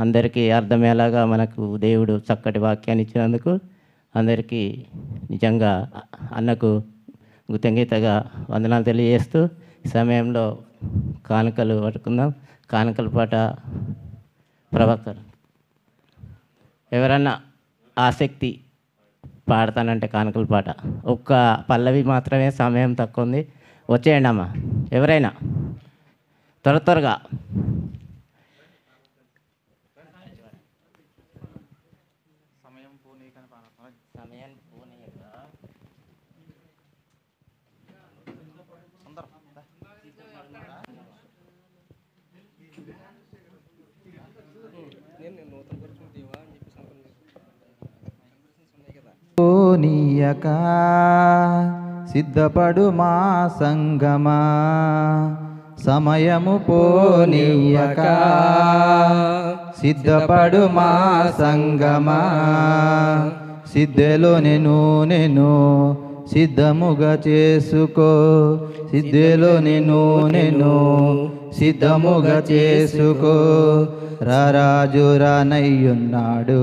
అందరికీ అర్థమయ్యేలాగా మనకు దేవుడు చక్కటి వాక్యాన్ని ఇచ్చినందుకు అందరికీ నిజంగా అన్నకు కృతజ్ఞతగా వందనాలు తెలియజేస్తూ ఈ సమయంలో కానుకలు పట్టుకుందాం. కానుకల పాట ప్రభాకర్ ఎవరన్నా ఆసక్తి పాడతానంటే కానుకల పాట ఒక్క పల్లవి మాత్రమే, సమయం తక్కువ ఉంది. వచ్చేయండి అమ్మ, ఎవరైనా త్వరగా. పోనీయక సిద్ధపడు మా సంగమా, సమయము పోనీయక సిద్ధపడు మా సంగమా, సిద్ధెలో నేను సిద్ధముగా చేసుకో, సిద్ధెలో నేను సిద్ధముగా చేసుకో. రారాజు రానయ్యున్నాడు,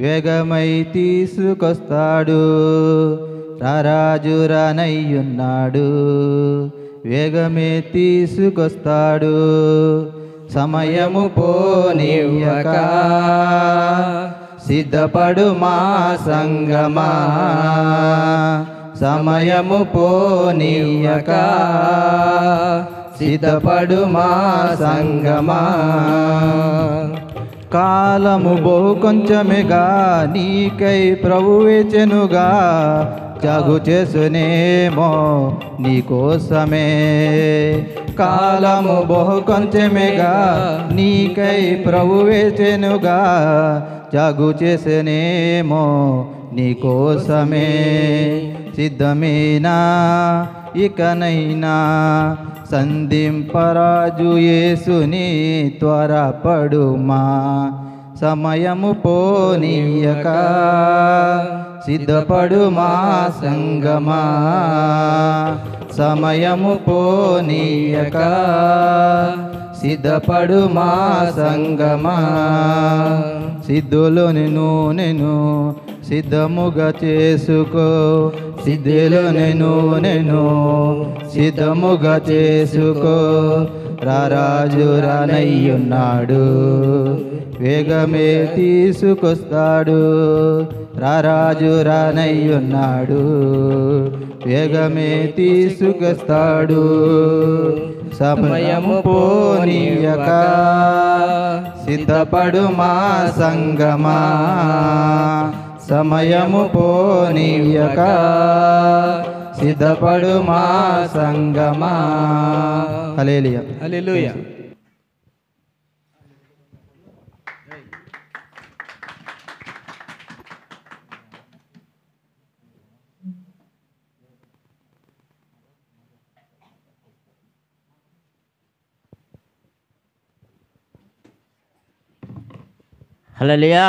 వేగమై తీసుకొస్తాడు. రారాజు రానయ్యున్నాడు, వేగమే తీసుకొస్తాడు. సమయము పోనీయక సిద్ధపడు మా సంగమా, సమయము పోనీయక సిద్ధపడు మా సంగమా. కాలము బహు కొంచెమేగా నీకై ప్రభువేచెనుగా, జాగు చేసునేమో నీకోసమే. కాలము బహు కొంచెమేగా నీకై ప్రభువేచెనుగా, జాగు చేసేనేమో నీకోసమే. సిద్ధమేనా ఇకనైనా సంధింపరాజు యేసుని త్వరపడుమా, సమయము పోనీయక సిద్ధపడు మా సంగమా, సమయము పోనీయక సిద్ధపడు మా సంగమా. సిద్ధులో నేను సిద్ధముగా చేసుకో, సిద్ధులో నేను సిద్ధముగా చేసుకో. రారాజు రానయ్యున్నాడు, వేగమే తీసుకొస్తాడు. రారాజు రానయ్యున్నాడు, వేగమే తీసుకొస్తాడు. సమయము పోనీయక సిద్ధపడు మా సంగమా, సమయము పోనీయక సిద్ధపడు మా సంగమా. హల్లెలూయా, హల్లెలూయా. హల్లెలూయా.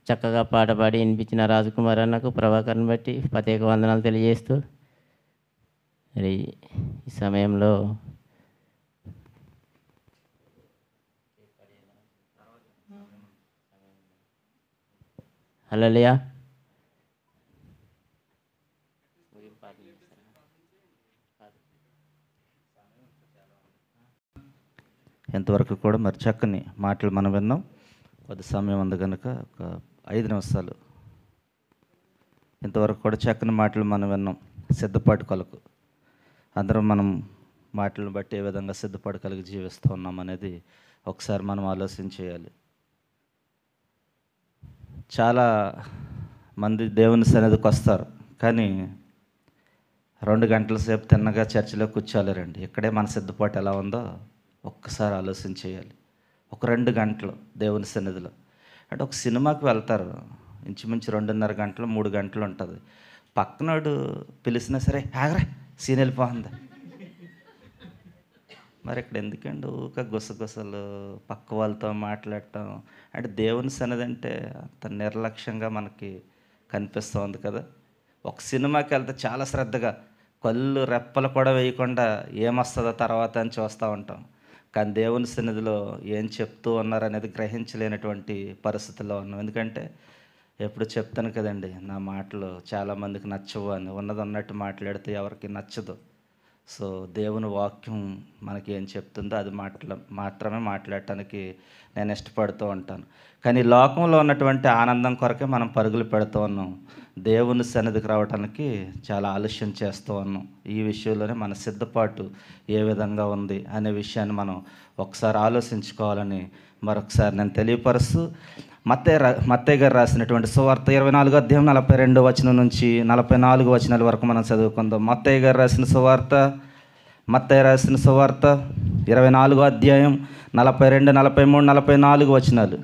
చక్కగా పాట పాడి వినిపించిన రాజకుమార్ అన్నకు, ప్రభాకర్ని బట్టి ప్రత్యేక వందనాలు తెలియజేస్తూ మరి ఈ సమయంలో హల్లెలూయా. ఎంతవరకు కూడా మరి చక్కని మాటలు మనం విన్నాం. కొద్ది సమయం ఉంది కనుక ఒక 5 నిమిషాలు. ఇంతవరకు కూడా చక్కని మాటలు మనం విన్నాం. సిద్ధపాటు కొలకు అందరం మనం మాటలను బట్టి ఏ విధంగా సిద్ధపాటు కలిగి జీవిస్తూ ఉన్నాం అనేది ఒకసారి మనం ఆలోచన చేయాలి. చాలా మంది దేవుని సన్నిధికి వస్తారు, కానీ 2 గంటల సేపు తిన్నగా చర్చిలో కూర్చోలేరండి. ఇక్కడే మన సిద్ధపాటు ఎలా ఉందో ఒక్కసారి ఆలోచన చేయాలి. ఒక 2 గంటలు దేవుని సన్నిధిలో, అంటే ఒక సినిమాకి వెళ్తారు, ఇంచుమించు 2.5 గంటలు 3 గంటలు ఉంటుంది. పక్కనోడు పిలిచినా సరే ఆగరా సీన్ వెళ్ళిపోతుంది. మరి ఇక్కడ ఎందుకండి ఊక గుసగుసలు, పక్క వాళ్ళతో మాట్లాడటం? అంటే దేవుని సన్నిధి అంటే అంత నిర్లక్ష్యంగా మనకి కనిపిస్తుంది కదా. ఒక సినిమాకి వెళ్తే చాలా శ్రద్ధగా కళ్ళు రెప్పలు కూడా వేయకుండా ఏమొస్తుందో తర్వాత అని చూస్తూ ఉంటాం. కానీ దేవుని సన్నిధిలో ఏం చెప్తూ ఉన్నారనేది గ్రహించలేనటువంటి పరిస్థితుల్లో ఉన్నాం. ఎందుకంటే ఎప్పుడు చెప్తాను కదండి, నా మాటలు చాలామందికి నచ్చవు అని. ఉన్నది ఉన్నట్టు మాట్లాడితే ఎవరికి నచ్చదు. సో దేవుని వాక్యం మనకి ఏం చెప్తుందో అది మాత్రమే మాట్లాడటానికి నేను ఇష్టపడుతూ ఉంటాను. కానీ లోకంలో ఉన్నటువంటి ఆనందం కొరకే మనం పరుగులు పెడుతూ ఉన్నాం. దేవుని సన్నిధికి రావడానికి చాలా ఆలస్యం చేస్తూ ఉన్నాం. ఈ విషయంలోనే మన సిద్ధపాటు ఏ విధంగా ఉంది అనే విషయాన్ని మనం ఒకసారి ఆలోచించుకోవాలని మరొకసారి నేను తెలియపరుస్తూ, మత్తయి గారు రాసినటువంటి సువార్త 24వ అధ్యాయం 42వ వచనం నుంచి 44వ వచనాల వరకు మనం చదువుకుందాం. మత్తయి రాసిన సువార్త 24వ అధ్యాయం 42, 43, 44 వచనాలు.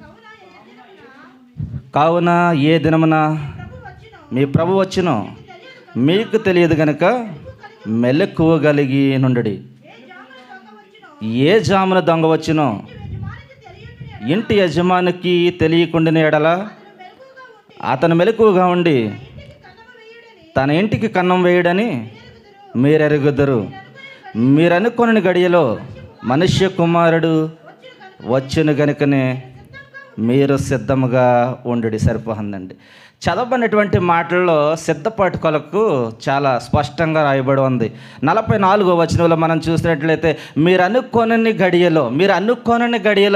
కావున ఏ దినమున మీ ప్రభు వచ్చునో మీకు తెలియదు గనుక మెలకువగలిగి నుండుడి. ఏ జామున దొంగ వచ్చునో ఇంటి యజమానికి తెలియకుండా ఎడల అతను మెలకువగా ఉండి తన ఇంటికి కన్నం వేయడని మీరెరుగుదురు. మీరనుకొనిన గడియలో మనుష్య కుమారుడు వచ్చును గనుకనే మీరు సిద్ధముగా ఉండుడి. సరిపోతుందండి. చదవబడినటువంటి మాటల్లో సిద్ధపాటు కొరకు చాలా స్పష్టంగా రాయబడి ఉంది. 44వ వచనంలో మనం చూసినట్లయితే మీరు అనుకోనని గడియలో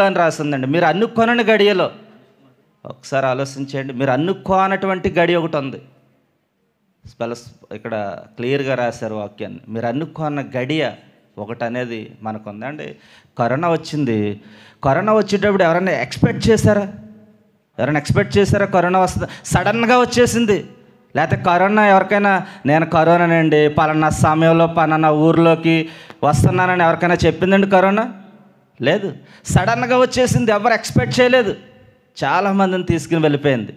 అని రాసిందండి. మీరు అనుకోనని గడియలో. ఒకసారి ఆలోచించండి. మీరు అనుకోనటువంటి గడి ఒకటి ఉంది. ఇక్కడ క్లియర్గా రాశారు వాక్యాన్ని. మీరు అనుకోన్న గడియ ఒకటి అనేది మనకు ఉందండి. కరోనా వచ్చింది. కరోనా వచ్చేటప్పుడు ఎవరైనా ఎక్స్పెక్ట్ చేశారా? కరోనా వస్తుంది సడన్గా వచ్చేసింది. లేకపోతే కరోనా ఎవరికైనా నేను కరోనానండి పలానా సమయంలో పలానా ఊర్లోకి వస్తున్నానని ఎవరికైనా చెప్పిందండి కరోనా? లేదు. సడన్గా వచ్చేసింది. ఎవరు ఎక్స్పెక్ట్ చేయలేదు. చాలామందిని తీసుకుని వెళ్ళిపోయింది.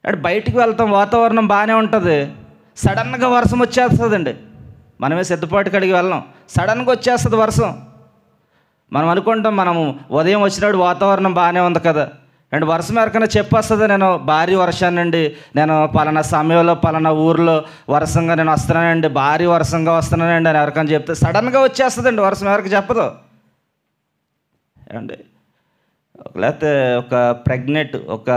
అంటే బయటికి వెళ్తాం, వాతావరణం బాగానే ఉంటుంది, సడన్గా వర్షం వచ్చేస్తుందండి. మనమే సిద్ధపాటు కడిగి వెళ్ళాం, సడన్గా వచ్చేస్తుంది వర్షం. మనం అనుకుంటాం మనము ఉదయం వచ్చినప్పుడు వాతావరణం బాగానే ఉంది కదా, అండ్ వర్షం ఎవరికైనా చెప్పేస్తుంది, నేను భారీ వర్షానండి, నేను పలానా సమయంలో పలానా ఊర్లో వర్షంగా నేను వస్తున్నానండి, భారీ వర్షంగా వస్తున్నానండి అని ఎవరికైనా చెప్తే సడన్గా వచ్చేస్తుందండి వర్షం. ఎవరికి చెప్పదు ఏమండి. లేకపోతే ఒక ప్రెగ్నెంట్, ఒక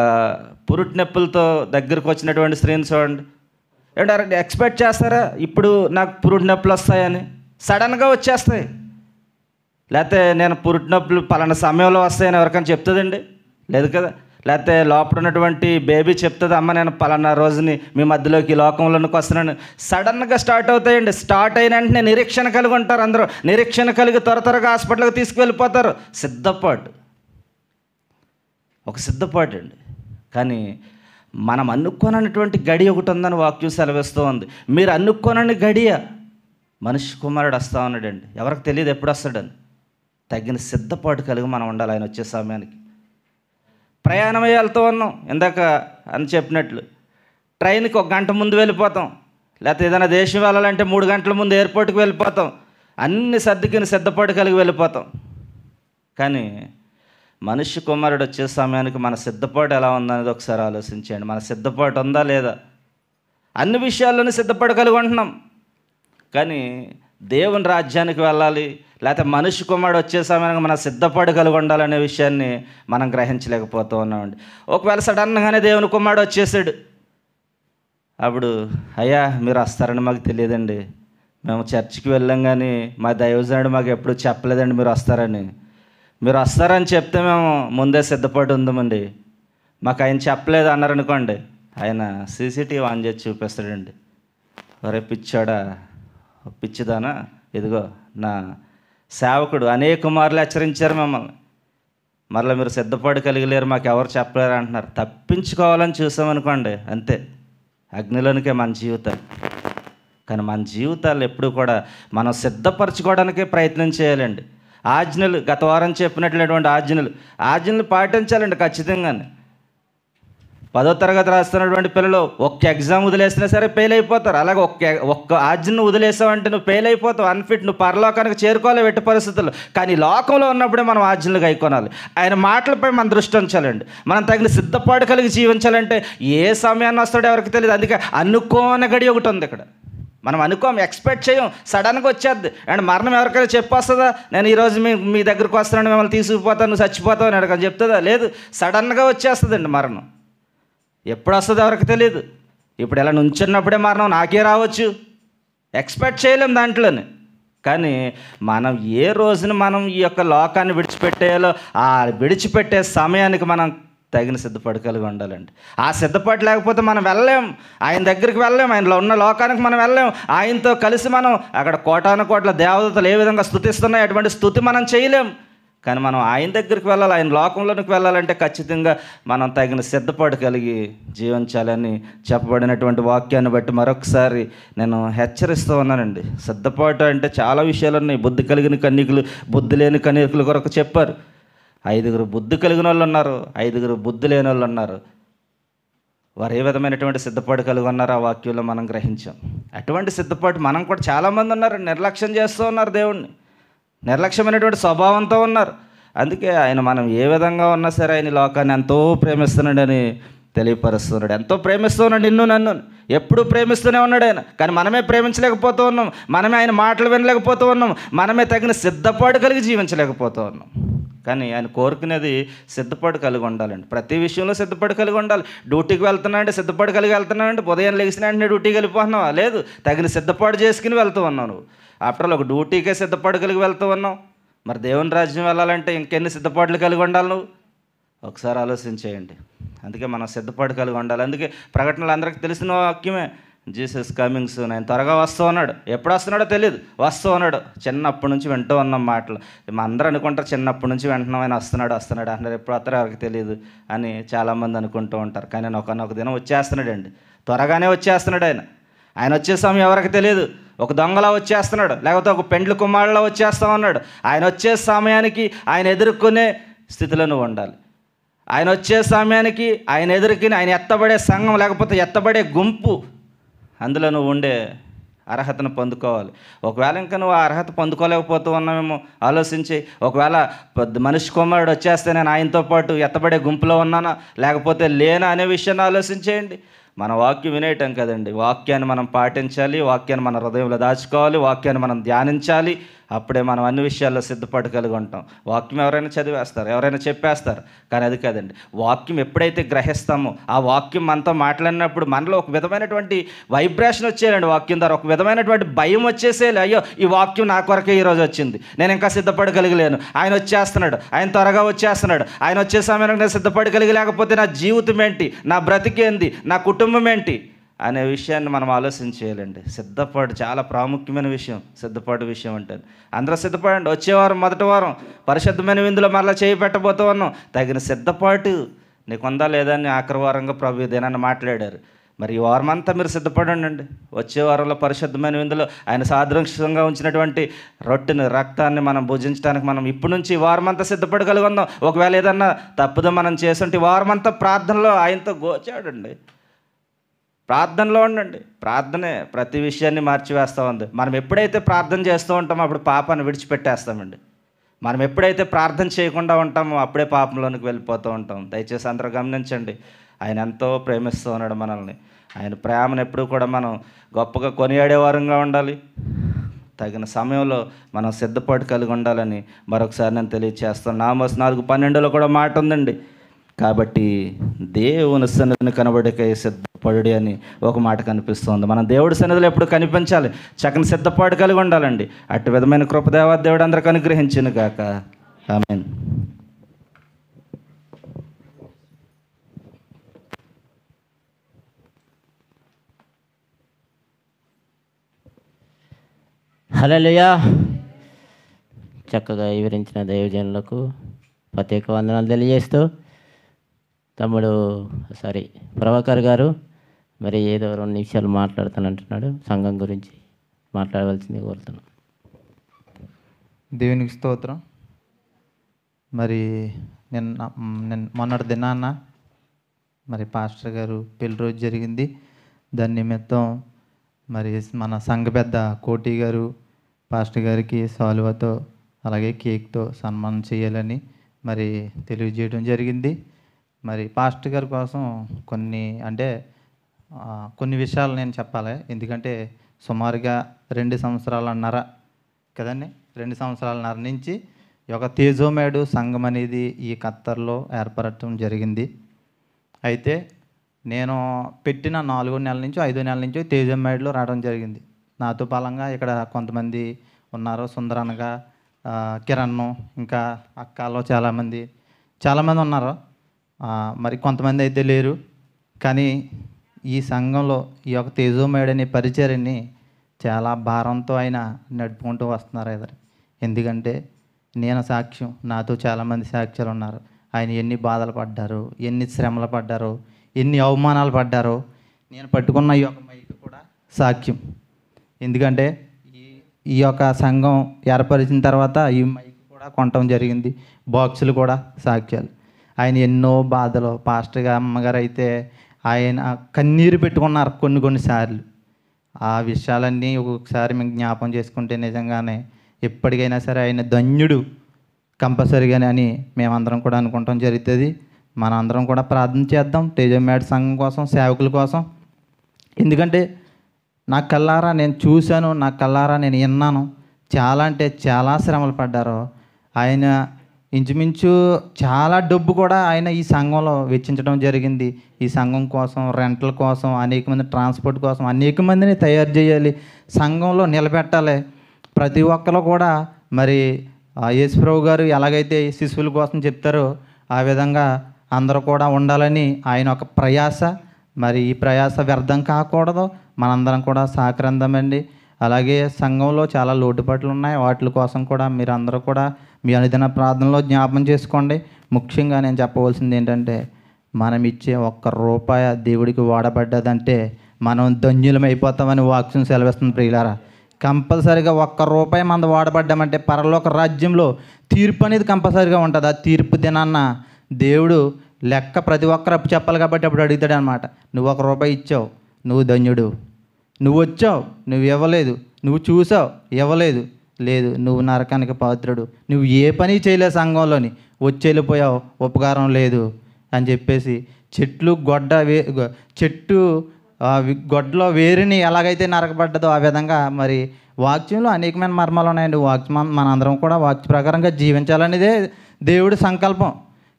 పురుటి నొప్పులతో దగ్గరకు వచ్చినటువంటి స్త్రీని చూడండి. ఏంటంటే ఎక్స్పెక్ట్ చేస్తారా ఇప్పుడు నాకు పురుటి నొప్పులు వస్తాయని? సడన్గా వచ్చేస్తాయి. లేకపోతే నేను పురుటి నొప్పులు పలానా సమయంలో వస్తాయని ఎవరికైనా చెప్తుందండి? లేదు కదా. లేకపోతే లోపల ఉన్నటువంటి బేబీ చెప్తుంది, అమ్మ నేను పలానా రోజుని మీ మధ్యలోకి లోకంలోనికి వస్తున్నాను. సడన్గా స్టార్ట్ అవుతాయండి. స్టార్ట్ అయిన వెంటనే నిరీక్షణ కలిగి ఉంటారు అందరూ. నిరీక్షణ కలిగి త్వరగా హాస్పిటల్కి తీసుకువెళ్ళిపోతారు. సిద్ధపాటు, ఒక సిద్ధపాటు అండి. కానీ మనం అనుకోనటువంటి గడి ఒకటి ఉందని వాక్యం సెలవిస్తూ ఉంది. మీరు అనుకోనని గడియ మనిషి కుమారుడు వస్తూ ఉన్నాడండి. ఎవరికి తెలియదు ఎప్పుడు వస్తాడని. తగిన సిద్ధపాటు కలిగి మనం ఉండాలి ఆయన వచ్చే సమయానికి. ప్రయాణమై వెళ్తూ ఉన్నాం, ఇందాక అని చెప్పినట్లు ట్రైన్కి 1 గంట ముందు వెళ్ళిపోతాం. లేకపోతే ఏదైనా దేశం వెళ్ళాలంటే 3 గంటల ముందు ఎయిర్పోర్ట్కి వెళ్ళిపోతాం. అన్ని సర్దుకుని సిద్ధపాటు కలిగి వెళ్ళిపోతాం. కానీ మనిషి కుమారుడు వచ్చే సమయానికి మన సిద్ధపాటు ఎలా ఉందనేది ఒకసారి ఆలోచించండి. మన సిద్ధపాటు ఉందా లేదా? అన్ని విషయాల్లోనే సిద్ధపాటు కలిగి ఉంటున్నాం. కానీ దేవుని రాజ్యానికి వెళ్ళాలి, లేకపోతే మనిషి కుమారుడు వచ్చే సమయానికి మన సిద్ధపాటు కలిగి ఉండాలనే విషయాన్ని మనం గ్రహించలేకపోతూ ఉన్నామండి. ఒకవేళ సడన్గానే దేవుని కుమారుడు వచ్చేసాడు, అప్పుడు అయ్యా మీరు వస్తారని మాకు తెలియదండి, మేము చర్చికి వెళ్ళాం కానీ మా దైవజనుడు మాకు ఎప్పుడు చెప్పలేదండి మీరు వస్తారని. మీరు వస్తారని చెప్తే మేము ముందే సిద్ధపాటు ఉందామండి, మాకు ఆయన చెప్పలేదు అన్నారనుకోండి, ఆయన సీసీటీవీ ఆన్ చేసి చూపిస్తాడండి. ఒరే పిచ్చాడా, పిచ్చిదానా, ఇదిగో నా సేవకుడు అనేక మార్లు హెచ్చరించారు మిమ్మల్ని, మరలా మీరు సిద్ధపాటు కలిగలేరు, మాకు ఎవరు చెప్పలేరు అంటున్నారు. తప్పించుకోవాలని చూసామనుకోండి అంతే, అగ్నిలోనికే మన జీవితాలు. కానీ మన జీవితాలు ఎప్పుడు కూడా మనం సిద్ధపరచుకోవడానికే ప్రయత్నం చేయాలండి. ఆజ్ఞలు, గత వారం చెప్పినట్లటువంటి ఆజ్ఞలు పాటించాలండి ఖచ్చితంగానే. 10వ తరగతి రాస్తున్నటువంటి పిల్లలు ఒక్క ఎగ్జామ్ వదిలేసినా సరే ఫెయిల్ అయిపోతారు. అలాగే ఒక్క ఆజ్ఞను వదిలేసావంటే నువ్వు ఫెయిల్ అయిపోతావు, అన్ఫిట్, నువ్వు పరలోకానికి చేరుకోవాలి ఎట్టి పరిస్థితుల్లో. కానీ లోకంలో ఉన్నప్పుడే మనం ఆజ్ఞలు గైకొనాలి. ఆయన మాటలపై మన దృష్టి ఉంచాలండి. మనం తగిన సిద్ధపాటు కలిగి జీవించాలంటే ఏ సమయాన్ని వస్తాడో ఎవరికి తెలియదు. అందుకే అనుకోని గడి ఒకటి ఉంది ఇక్కడ. మనం అనుకోం, ఎక్స్పెక్ట్ చేయం, సడన్గా వచ్చేద్ది. అండ్ మరణం ఎవరికైనా చెప్పొస్తుందా? నేను ఈరోజు మీ దగ్గరికి వస్తున్నాను, మిమ్మల్ని తీసుకుపోతాను, నువ్వు చచ్చిపోతావు అని అడగని చెప్తుందా? లేదు, సడన్గా వచ్చేస్తుందండి మరణం. ఎప్పుడు వస్తుందో ఎవరికి తెలియదు. ఇప్పుడు ఇలా నుంచున్నప్పుడే మరణం నాకే రావచ్చు, ఎక్స్పెక్ట్ చేయలేం దాంట్లోనే. కానీ మనం ఏ రోజున మనం ఈ యొక్క లోకాన్ని విడిచిపెట్టేయాలో ఆ విడిచిపెట్టే సమయానికి మనం తగిన సిద్ధపాటు కలిగి ఉండాలండి. ఆ సిద్ధపాటు లేకపోతే మనం వెళ్ళలేం, ఆయన దగ్గరికి వెళ్ళలేం, ఆయనలో ఉన్న లోకానికి మనం వెళ్ళలేం. ఆయనతో కలిసి మనం అక్కడ కోటాను కోట్ల దేవతలు ఏ విధంగా స్తుతిస్తున్నాయి అటువంటి స్తుతి మనం చేయలేం. కానీ మనం ఆయన దగ్గరికి వెళ్ళాలి, ఆయన లోకంలోనికి వెళ్ళాలంటే ఖచ్చితంగా మనం తగిన సిద్ధపాటు కలిగి జీవించాలని చెప్పబడినటువంటి వాక్యాన్ని బట్టి మరొకసారి నేను హెచ్చరిస్తూ ఉన్నానండి. సిద్ధపాటు అంటే చాలా విషయాలు ఉన్నాయి. బుద్ధి కలిగిన కన్యకులు, బుద్ధి లేని కన్యకుల కొరకు చెప్పారు. 5 బుద్ధి కలిగిన వాళ్ళు ఉన్నారు, 5 బుద్ధి లేని వాళ్ళు ఉన్నారు. వారు ఏ విధమైనటువంటి సిద్ధపాటు కలిగి ఉన్నారో ఆ వాక్యంలో మనం గ్రహించాం. అటువంటి సిద్ధపాటు మనం కూడా చాలామంది ఉన్నారు, నిర్లక్ష్యం చేస్తూ ఉన్నారు, దేవుణ్ణి నిర్లక్ష్యమైనటువంటి స్వభావంతో ఉన్నారు. అందుకే ఆయన మనం ఏ విధంగా ఉన్నా సరే ఆయన లోకాన్ని ఎంతో ప్రేమిస్తున్నాడని తెలియపరుస్తున్నాడు. ఎంతో ప్రేమిస్తూ ఉన్నాడు నిన్ను నన్ను, ఎప్పుడూ ప్రేమిస్తూనే ఉన్నాడు ఆయన. కానీ మనమే ప్రేమించలేకపోతూ ఉన్నాం, మనమే ఆయన మాటలు వినలేకపోతూ ఉన్నాం, మనమే తగిన సిద్ధపాటు కలిగి జీవించలేకపోతూ ఉన్నాం. కానీ ఆయన కోరుకునేది సిద్ధపాటు కలిగి ఉండాలండి. ప్రతి విషయంలో సిద్ధపాటు కలిగి ఉండాలి. డ్యూటీకి వెళ్తున్నానంటే సిద్ధపాటు కలిగి వెళ్తున్నానంటే ఉదయం లెగిసిన వెంటనే డ్యూటీకి వెళ్ళిపోతున్నావా? లేదు, తగిన సిద్ధపాటు చేసుకుని వెళ్తూ ఉన్నావు నువ్వు. ఆఫ్టర్ ఆల్ ఒక డ్యూటీకే సిద్ధపాటు కలిగి వెళ్తూ ఉన్నావు, మరి దేవుని రాజ్యం వెళ్ళాలంటే ఇంకెన్ని సిద్ధపాట్లు కలిగి ఉండాలి నువ్వు? ఒకసారి ఆలోచించేయండి. అందుకే మనం సిద్ధపాటు కలిగి ఉండాలి. అందుకే ప్రకటనలు అందరికీ తెలిసిన వాక్యమే, జీసస్ కమింగ్ సూన్. ఆయన త్వరగా వస్తూ ఉన్నాడు. ఎప్పుడు వస్తున్నాడో తెలియదు, వస్తూ ఉన్నాడు. చిన్నప్పటి నుంచి వింటూ ఉన్నాం మాటలు. మా అందరూ అనుకుంటారు చిన్నప్పటి నుంచి వింటున్నాం, ఆయన వస్తున్నాడు అంటారు. ఎప్పుడు వస్తారో ఎవరికి తెలియదు అని చాలామంది అనుకుంటూ ఉంటారు. కానీ ఒక దినం వచ్చేస్తున్నాడండి, త్వరగానే వచ్చేస్తున్నాడు ఆయన. ఆయన వచ్చే సమయం ఎవరికి తెలియదు. ఒక దొంగలా వచ్చేస్తున్నాడు, లేకపోతే ఒక పెండ్లి కుమారులా వచ్చేస్తా ఉన్నాడు. ఆయన వచ్చే సమయానికి ఆయన ఎదుర్కొనే స్థితిలో నువ్వు ఉండాలి. ఆయన వచ్చే సమయానికి ఆయన ఎదుర్కొని ఆయన ఎత్తబడే సంఘం లేకపోతే ఎత్తబడే గుంపు, అందులో నువ్వు ఉండే అర్హతను పొందుకోవాలి. ఒకవేళ ఇంకా నువ్వు ఆ అర్హత పొందుకోలేకపోతూ ఉన్నామేమో ఆలోచించి, ఒకవేళ మనిషి కుమారుడు వచ్చేస్తే నేను ఆయనతో పాటు ఎత్తబడే గుంపులో ఉన్నానా లేకపోతే లేనా అనే విషయాన్ని ఆలోచించేయండి. మన వాక్యం వినేయటం కదండి, వాక్యాన్ని మనం పాటించాలి, వాక్యాన్ని మన హృదయంలో దాచుకోవాలి, వాక్యాన్ని మనం ధ్యానించాలి. అప్పుడే మనం అన్ని విషయాల్లో సిద్ధపాటు కలిగి ఉంటాం. వాక్యం ఎవరైనా చదివేస్తారు, ఎవరైనా చెప్పేస్తారు, కానీ అది కాదండి. వాక్యం ఎప్పుడైతే గ్రహిస్తామో ఆ వాక్యం మనతో మాట్లాడినప్పుడు మనలో ఒక విధమైనటువంటి వైబ్రేషన్ వచ్చేయాలండి. వాక్యం ద్వారా ఒక విధమైనటువంటి భయం వచ్చేసేయాలి. అయ్యో, ఈ వాక్యం నా కొరకే ఈరోజు వచ్చింది, నేను ఇంకా సిద్ధపడి కలిగలేను, ఆయన వచ్చేస్తున్నాడు, ఆయన త్వరగా వచ్చేస్తున్నాడు, ఆయన వచ్చే సమయానికి నేను సిద్ధపడి కలిగి లేకపోతే నా జీవితం ఏంటి, నా బ్రతికేంది, నా కుటుంబం ఏంటి అనే విషయాన్ని మనం ఆలోచించేయాలండి. సిద్ధపాటు చాలా ప్రాముఖ్యమైన విషయం. సిద్ధపాటు విషయం అంటే అందరూ సిద్ధపడండి. వచ్చే వారం మొదటి వారం పరిశుద్ధమైన విందులో మరలా చేయి పెట్టబోతూ ఉన్నాం. తగిన సిద్ధపాటు నీకు ఉందా లేదా అని ఆఖరి వారంగా ప్రభు ఇదేనని మాట్లాడారు. మరి ఈ వారం అంతా మీరు సిద్ధపడండి. వచ్చే వారంలో పరిశుద్ధమైన విందులో ఆయన సాదృశ్యంగా ఉంచినటువంటి రొట్టెని, రక్తాన్ని మనం భుజించడానికి మనం ఇప్పటి నుంచి ఈ వారం అంతా సిద్ధపడగలుగుందాం. ఒకవేళ ఏదన్నా తప్పుదో మనం చేస్తుంటే ఈ వారం అంతా ప్రార్థనలో ఆయనతో గోచాడండి. ప్రార్థనలో ఉండండి. ప్రార్థనే ప్రతి విషయాన్ని మార్చివేస్తూ ఉంది. మనం ఎప్పుడైతే ప్రార్థన చేస్తూ ఉంటామో అప్పుడు పాపాన్ని విడిచిపెట్టేస్తామండి. మనం ఎప్పుడైతే ప్రార్థన చేయకుండా ఉంటామో అప్పుడే పాపంలోనికి వెళ్ళిపోతూ ఉంటాం. దయచేసి అందరూ గమనించండి. ఆయన ఎంతో ప్రేమిస్తూ ఉన్నాడు మనల్ని. ఆయన ప్రేమను ఎప్పుడూ కూడా మనం గొప్పగా కొనియాడే వారంగా ఉండాలి. తగిన సమయంలో మనం సిద్ధపాటు కలిగి ఉండాలని మరొకసారి నేను తెలియజేస్తాను. ఆమోస్ 4:12 కూడా మాట ఉందండి. కాబట్టి దేవుని సన్నిధిని కనబడికై సిద్ధపడి అని ఒక మాట కనిపిస్తుంది. మనం దేవుడి సన్నిధిలో ఎప్పుడు కనిపించాలి, చక్కని సిద్ధపాటు కలిగి ఉండాలండి. అట్టి విధమైన కృపదేవా దేవుడు అందరికి అనుగ్రహించును గాక. ఆమేన్. హల్లెలూయా. చక్కగా వివరించిన దైవజనులకు ప్రత్యేక వందనాలు తెలియజేస్తూ తమ్ముడు ప్రభాకర్ గారు మరి ఏదో 2 నిమిషాలు మాట్లాడుతానంటున్నాడు. సంఘం గురించి మాట్లాడవలసింది కోరుతున్నాను. దేవునికి స్తోత్రం. మరి మొన్నటి దినాన్న మరి పాస్టర్ గారు పెళ్లి రోజు జరిగింది. దాని నిమిత్తం మరి మన సంఘ పెద్ద కోటి గారు పాస్టర్ గారికి సాలువతో అలాగే కేక్తో సన్మానం చేయాలని మరి తెలియజేయడం జరిగింది. మరి పాస్టర్ గారి కోసం కొన్ని విషయాలు నేను చెప్పాలి. ఎందుకంటే సుమారుగా 2 సంవత్సరాలన్నర కదండి, 2 సంవత్సరాలన్నర నుంచి ఈ యొక్క తేజోమేడు సంఘం అనేది ఈ ఖత్తర్లో ఏర్పడటం జరిగింది. అయితే నేను పెట్టిన 4 నెలల నుంచి 5 నెలల నుంచి తేజోమేడులో రావడం జరిగింది. నాతో పాలంగా ఇక్కడ కొంతమంది ఉన్నారు, సుందరనగా, కిరణ్, ఇంకా అక్కలో చాలామంది ఉన్నారు. మరి కొంతమంది అయితే లేరు. కానీ ఈ సంఘంలో ఈ యొక్క తేజోమేడు అనే పరిచర్ని చాలా భారంతో ఆయన నడుపుకుంటూ వస్తున్నారు. ఎందుకంటే నేను సాక్ష్యం, నాతో చాలామంది సాక్ష్యాలు ఉన్నారు. ఆయన ఎన్ని బాధలు పడ్డారు, ఎన్ని శ్రమలు పడ్డారు, ఎన్ని అవమానాలు పడ్డారో నేను పట్టుకున్న ఈ యొక్క మైక్ కూడా సాక్ష్యం. ఎందుకంటే ఈ యొక్క సంఘం ఏర్పరిచిన తర్వాత ఈ మైక్ కూడా కొనటం జరిగింది, బాక్సులు కూడా సాక్ష్యాలు. ఆయన ఎన్నో బాధలు, పాస్టర్ అమ్మగారు అయితే ఆయన కన్నీరు పెట్టుకున్నారు కొన్నిసార్లు. ఆ విషయాలన్నీ ఒక్కొక్కసారి మేము జ్ఞాపం చేసుకుంటే నిజంగానే ఎప్పటికైనా సరే ఆయన ధన్యుడు కంపల్సరిగానే అని మేమందరం కూడా అనుకుంటాం జరుగుతుంది. మనందరం కూడా ప్రార్థన చేద్దాం తేజోమేడు సంఘం కోసం, సేవకుల కోసం. ఎందుకంటే నా కళ్ళారా నేను చూశాను, నా కళ్ళారా నేను విన్నాను. చాలా అంటే చాలా శ్రమలు పడ్డారు. ఆయన ఇంచుమించు చాలా డబ్బు కూడా ఆయన ఈ సంఘంలో వెచ్చించడం జరిగింది. ఈ సంఘం కోసం, రెంట్ల కోసం, అనేక మంది ట్రాన్స్పోర్ట్ కోసం, అనేక మందిని తయారు చేయాలి, సంఘంలో నిలబెట్టాలి. ప్రతి ఒక్కరు కూడా మరి యేసుప్రభు గారు ఎలాగైతే శిశువుల కోసం చెప్తారో ఆ విధంగా అందరూ కూడా ఉండాలని ఆయన ఒక ప్రయాస. మరి ఈ ప్రయాస వ్యర్థం కాకూడదు, మనందరం కూడా సహకరిందామండి. అలాగే సంఘంలో చాలా లోటుపాట్లు ఉన్నాయి, వాటి కోసం కూడా మీరు అందరూ కూడా మీ అనుదిన ప్రార్థనలో జ్ఞాపం చేసుకోండి. ముఖ్యంగా నేను చెప్పవలసింది ఏంటంటే, మనం ఇచ్చే ₹1 దేవుడికి వాడబడ్డదంటే మనం ధన్యులం అయిపోతామని వాక్యం సెలవిస్తుంది ప్రియులారా. కంపల్సరీగా ₹1 మంది వాడబడ్డామంటే పరలోక రాజ్యంలో తీర్పు అనేది కంపల్సరీగా ఉంటుంది. ఆ తీర్పు దినాన్న దేవుడు లెక్క ప్రతి ఒక్కరు అప్పు చెప్పాలి కాబట్టి అప్పుడు అడుగుతాడు అనమాట. నువ్వు ₹1 ఇచ్చావు, నువ్వు ధన్యుడు. నువ్వు వచ్చావు, నువ్వు ఇవ్వలేదు. నువ్వు చూసావు, ఇవ్వలేదు. లేదు, నువ్వు నరకానికి పాత్రుడు. నువ్వు ఏ పని చేయలేదు సంఘంలోని, వచ్చి వెళ్ళిపోయావు, ఉపకారం లేదు అని చెప్పేసి చెట్టు గొడ్డలో వేరుని ఎలాగైతే నరకబడ్డదో ఆ విధంగా మరి వాక్యంలో అనేకమైన మర్మాలు ఉన్నాయండి. మనందరం కూడా వాక్య ప్రకారంగా జీవించాలనేదే దేవుడి సంకల్పం.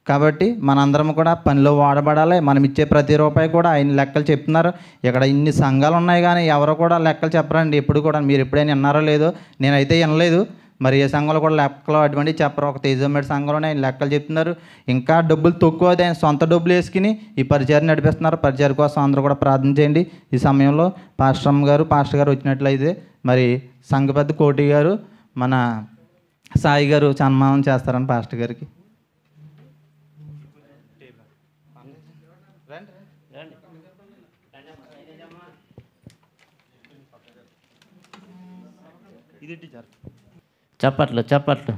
కాబట్టి మనందరం కూడా పనిలో వాడబడాలి. మనం ఇచ్చే ప్రతి రూపాయి కూడా ఆయన లెక్కలు చెప్తున్నారు. ఇక్కడ ఇన్ని సంఘాలు ఉన్నాయి కానీ ఎవరు కూడా లెక్కలు చెప్పరండి. ఎప్పుడు కూడా మీరు ఎప్పుడైనా విన్నారో లేదో, నేనైతే వినలేదు. మరి ఏ సంఘంలో కూడా లెక్కలు అటువంటి చెప్పరు. ఒక తేజోమేడు సంఘంలోనే ఆయన లెక్కలు చెప్తున్నారు. ఇంకా డబ్బులు తక్కువ ఆయన సొంత డబ్బులు వేసుకుని ఈ పరిచయం నడిపిస్తున్నారు. పరిచయం కోసం అందరూ కూడా ప్రార్థన చేయండి. ఈ సమయంలో పాస్టర్ గారు వచ్చినట్లయితే మరి సంఘ పెద్ద కోటి గారు, మన సాయి గారు సన్మానం చేస్తారని పాస్టర్ గారికి. చప్పట్లు చప్పట్లు.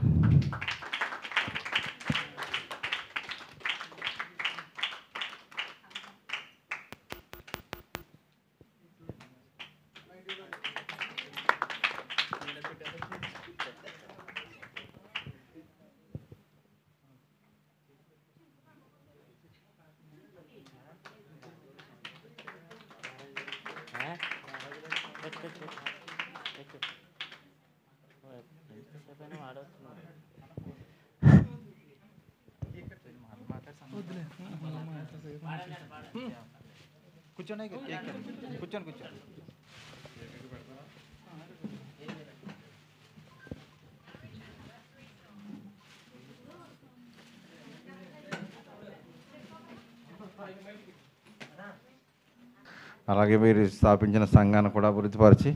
కూర్చోండి. అలాగే మీరు స్థాపించిన సంఘాన్ని కూడా అభివృద్ధిపరిచి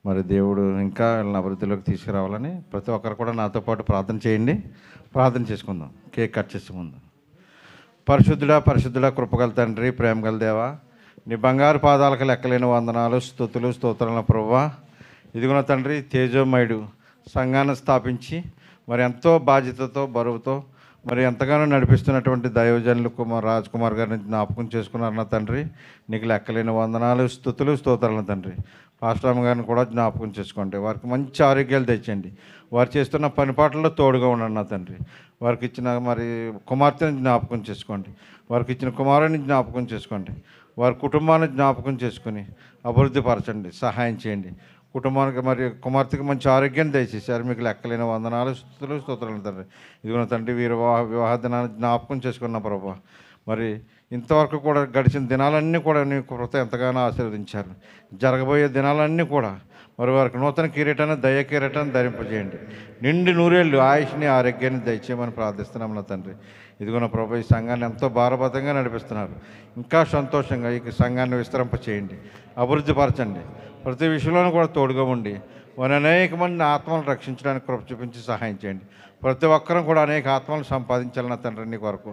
మరి దేవుడు ఇంకా వీళ్ళని అభివృద్ధిలోకి తీసుకురావాలని ప్రతి ఒక్కరు కూడా నాతో పాటు ప్రార్థన చేయండి. ప్రార్థన చేసుకుందాం. కేక్ కట్ చేసే ముందు. పరిశుద్ధుడా కృపగల తండ్రి, ప్రేమగల దేవా, నీ బంగారు పాదాలకు లెక్కలేని వందనాలు, స్తుతులు, స్తోత్రాల ప్రభువా. ఇదిగో తండ్రి, తేజోమయుడు సంఘాన్ని స్థాపించి మరి ఎంతో బాధ్యతతో, బరువుతో మరి ఎంతగానో నడిపిస్తున్నటువంటి దైవజనులు రాజ్ కుమార్ గారిని జ్ఞాపకం చేసుకున్నారు నా తండ్రి. నీకు లెక్కలేని వందనాలు, స్తుతులు, స్తోత్రాలను తండ్రి. పాస్టర్ గారిని కూడా జ్ఞాపకం చేసుకోండి. వారికి మంచి ఆరోగ్యాలు తెచ్చండి. వారు చేస్తున్న పనిపాట్లలో తోడుగా ఉండండి నా తండ్రి. వారికి ఇచ్చిన మరి కుమార్తెని జ్ఞాపకం చేసుకోండి. వారికి ఇచ్చిన కుమారుని జ్ఞాపకం చేసుకోండి. వారి కుటుంబాన్ని జ్ఞాపకం చేసుకుని అభివృద్ధి పరచండి, సహాయం చేయండి. కుటుంబానికి మరి కుమార్తెకి మంచి ఆరోగ్యాన్ని దయచేశారు. మీకు లెక్కలేని వందనాలు, స్తుతులు, స్తోత్రాలు తండ్రి. ఇదిగో తండ్రి వీరి వివాహ దినాన్ని జ్ఞాపకం చేసుకున్న ప్రభా, మరి ఇంతవరకు కూడా గడిచిన దినాలన్నీ కూడా నీ కృపతో ఎంతగానో ఆశీర్వదించారు. జరగబోయే దినాలన్నీ కూడా మరి వారికి నూతన కిరీటాన్ని, దయ కిరీటాన్ని ధరింపజేయండి. నిండి నూరేళ్ళు ఆయుష్ని, ఆరోగ్యాన్ని దయచేయమని ప్రార్థిస్తున్నాం నా తండ్రి. ఇదిగోన ప్రభు ఈ సంఘాన్ని ఎంతో భారబద్ధంగా నడిపిస్తున్నారు. ఇంకా సంతోషంగా ఈ సంఘాన్ని విస్తరింపచేయండి, అభివృద్ధి పరచండి. ప్రతి విషయంలోనూ కూడా తోడుగా ఉండి వారి అనేక మంది ఆత్మలను రక్షించడానికి కృప చూపించి సహాయం చేయండి. ప్రతి ఒక్కరూ కూడా అనేక ఆత్మలను సంపాదించాలన్న తండ్రి నీ కొరకు.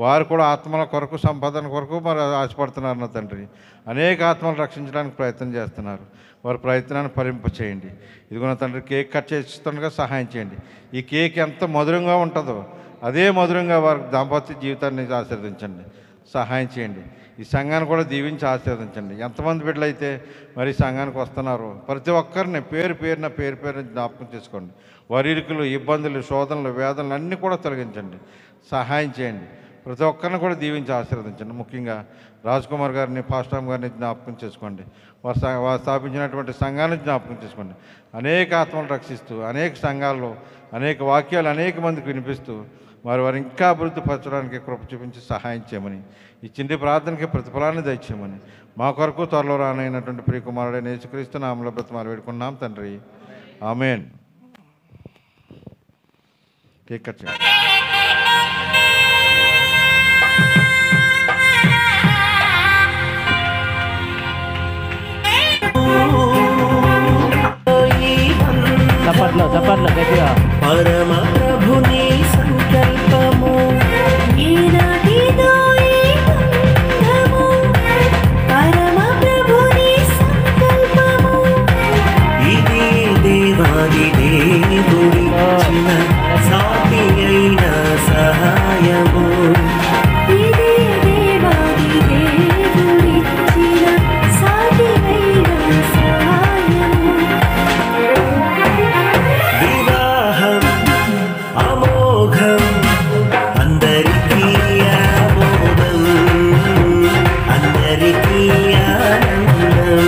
వారు కూడా ఆత్మల కొరకు, సంపాదన కొరకు మరి ఆశపడుతున్నారు నా తండ్రి. అనేక ఆత్మలు రక్షించడానికి ప్రయత్నం చేస్తున్నారు. వారి ప్రయత్నాన్ని ఫలింపచేయండి. ఇదిగో తండ్రి కేక్ కట్ చేస్తుండగా సహాయం చేయండి. ఈ కేక్ ఎంత మధురంగా ఉంటుందో అదే మధురంగా వారి దాంపత్య జీవితాన్ని ఆశీర్వదించండి, సహాయం చేయండి. ఈ సంఘాన్ని కూడా దీవించి ఆశీర్వదించండి. ఎంతమంది బిడ్డలైతే మరి సంఘానికి వస్తున్నారో ప్రతి ఒక్కరిని పేరు పేరున జ్ఞాపకం చేసుకోండి. వారి ఇరుకులు, ఇబ్బందులు, శోధనలు, వేదనలు అన్నీ కూడా తొలగించండి, సహాయం చేయండి. ప్రతి ఒక్కరిని కూడా దీవించి ఆశీర్వదించండి. ముఖ్యంగా రాజ్ కుమార్ గారిని, పాస్టామ్ గారిని జ్ఞాపకం చేసుకోండి. వారు స్థాపించినటువంటి సంఘాన్ని జ్ఞాపకం చేసుకోండి. అనేక ఆత్మలు రక్షిస్తూ, అనేక సంఘాల్లో అనేక వాక్యాలు అనేక మందికి వినిపిస్తూ వారు ఇంకా అభివృద్ధి పరచడానికి కృప చూపించి సహాయం చేయమని, ఈ చిన్ని ప్రార్థనకి ప్రతిఫలాన్ని దయచేయమని మా కొరకు త్వరలో రానైనటువంటి ప్రియకుమారుడైన యేసుక్రీస్తు నామములో బ్రతిమాలి వేడుకున్నాం తండ్రి, ఆమేన్. కేక్ కట్ చేయండి. చప్పట్లు గట్టిగా. పరమ ప్రభుని సంకల్పము పరమ ప్రభుని సంకల్పము ఇది దేవాది దేవుడి సాటి అయిన సహాయము ఇది దేవాది దేవుడి సాటి అయిన సహాయము వివాహం అమోఘం అందరికీ ఆమోదం అందరికీ ఆనందం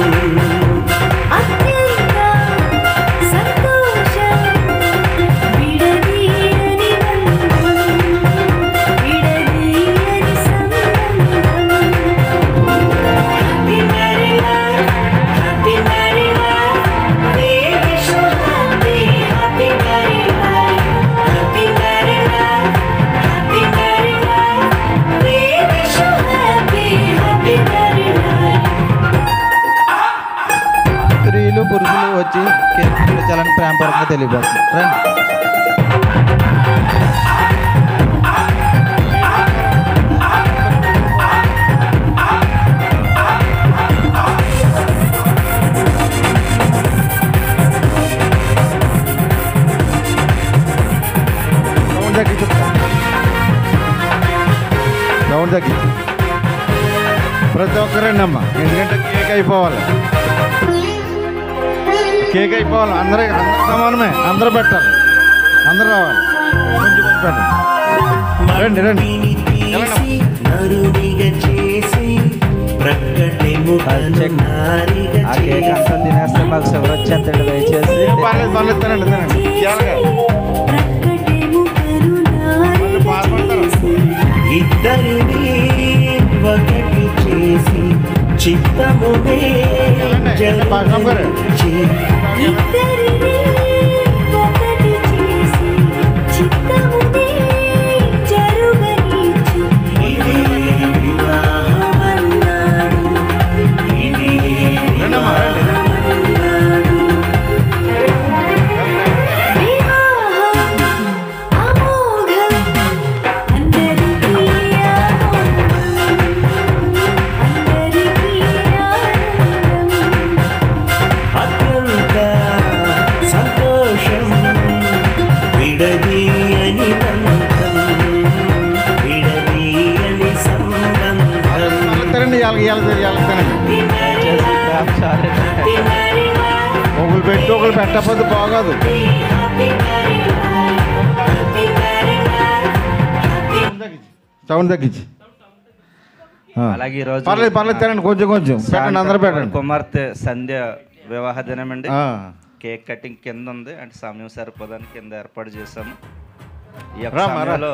అత్యంత సంతోషం విడదీయని బంధం విడదీయని సంబంధం happy married life happy married life we wish you happy happy married life happy married life happy married life we wish you happy happy married life స్త్రీలు, పురుషులు వచ్చి కేక్ పిలిచాలని ప్రేమపరంగా తెలియబడుతుంది. రండి. సౌండ్ తగ్గించు. ప్రతి ఒక్కరండి అమ్మ, ఎందుకంటే కేక్ అయిపోవాలి, కేక్ అయిపోవాలి. అందరూ సమానమే, అందరూ పెట్టాలి, అందరూ రావాలి. కొంచెం పెట్టండి. రండి రండి. నరునిగా చేసి ప్రక్కటెముకను నారిగా ఆ కేక్ అంతా తినేస్తే మాకు షుగర్ వచ్చేస్తాడు. దయచేసి పర్లేదు పర్లేదు, తినండి తినండి. ఇద్దరిని ఒకటి చేసి చిత్తమునే జగరించి ఇద్దరిని ఒకటి చేసి చిత్తమునే జరుగనిచి ఇదే వివాహమన్నాడు ఇదే వివాహమన్నాడు వివాహం అమోఘం అందరికీ అత్యంత సంతోషం విడదీయని బంధం విడదీయని సంబంధం తినండి. ఒకళ్ళు పెట్టి ఒకళ్ళు పెట్టకపోతే బాగోదు. సౌండ్ తగ్గించి అలాగే ఈరోజు పర్లేదు తినండి, కొంచెం పెట్టండి, అందరూ పెట్టండి. కుమార్తె సంధ్య వివాహ దినం అండి. ఆ. కేక్ కటింగ్ కింద ఉంది, అంటే సమయం సరిపోదని కింద ఏర్పాటు చేశాము. ఈ యొక్క రా, రా. సమయంలో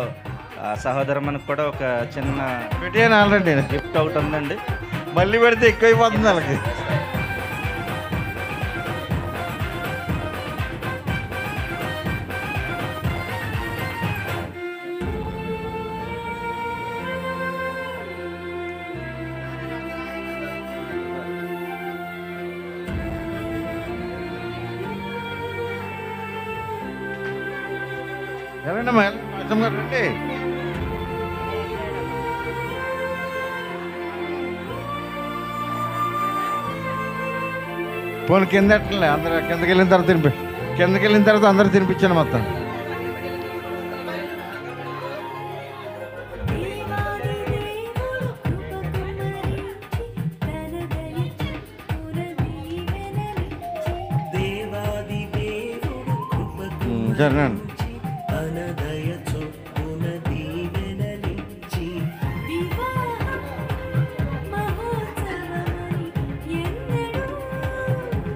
సహోదరమ్మనికి కూడా ఒక చిన్న పెట్టేయను ఆల్రెడీ. గిఫ్ట్ ఒకటి ఉందండి. మళ్ళీ పెడితే ఎక్కువైపోతుంది వాళ్ళకి. ఎవరండమ్మా అచ్చమ్మ గారు రండి. పోనీ కింద ఎట్టలే, అందరూ కిందకి వెళ్ళిన తర్వాత కిందకి వెళ్ళిన తర్వాత అందరూ తినిపించాను మొత్తం. దేవాది దేవుడు కృపకు సరేనండి. అనదయ చొప్పున దీవెనలిచ్చి వివాహం మహోత్సవమని ఎన్నడూ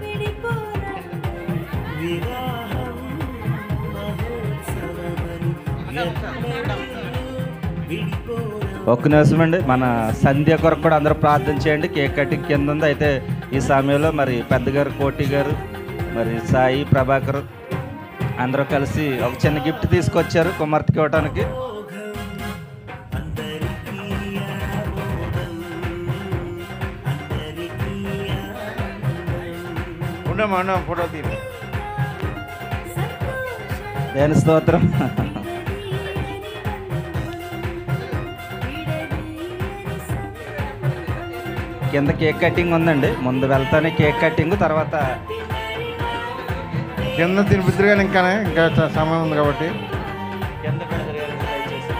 విడిపోరండి. వివాహం మహోత్సవమని ఎన్నడూ విడిపోరండి. ఒక్క నిమిషం అండి, మన సంధ్య కొరకు కూడా అందరూ ప్రార్థన చేయండి. కేక్ కటింగ్ కింద ఉంది. అయితే ఈ సమయంలో మరి పెద్దగారు కోటి గారు, మరి సాయి ప్రభాకర్ అందరూ కలిసి ఒక చిన్న గిఫ్ట్ తీసుకొచ్చారు కుమార్తెకి ఇవ్వడానికి. ఉండమ్మా ఫోటో తీయండి. దేని స్తోత్రం. కింద కేక్ కటింగ్ ఉందండి. ముందు వెళ్తానే కేక్ కటింగ్, తర్వాత కింద తినిపిద్దరు కానీ ఇంకా సమయం ఉంది కాబట్టి. కింద పెడతారు కదా, దయచేసి.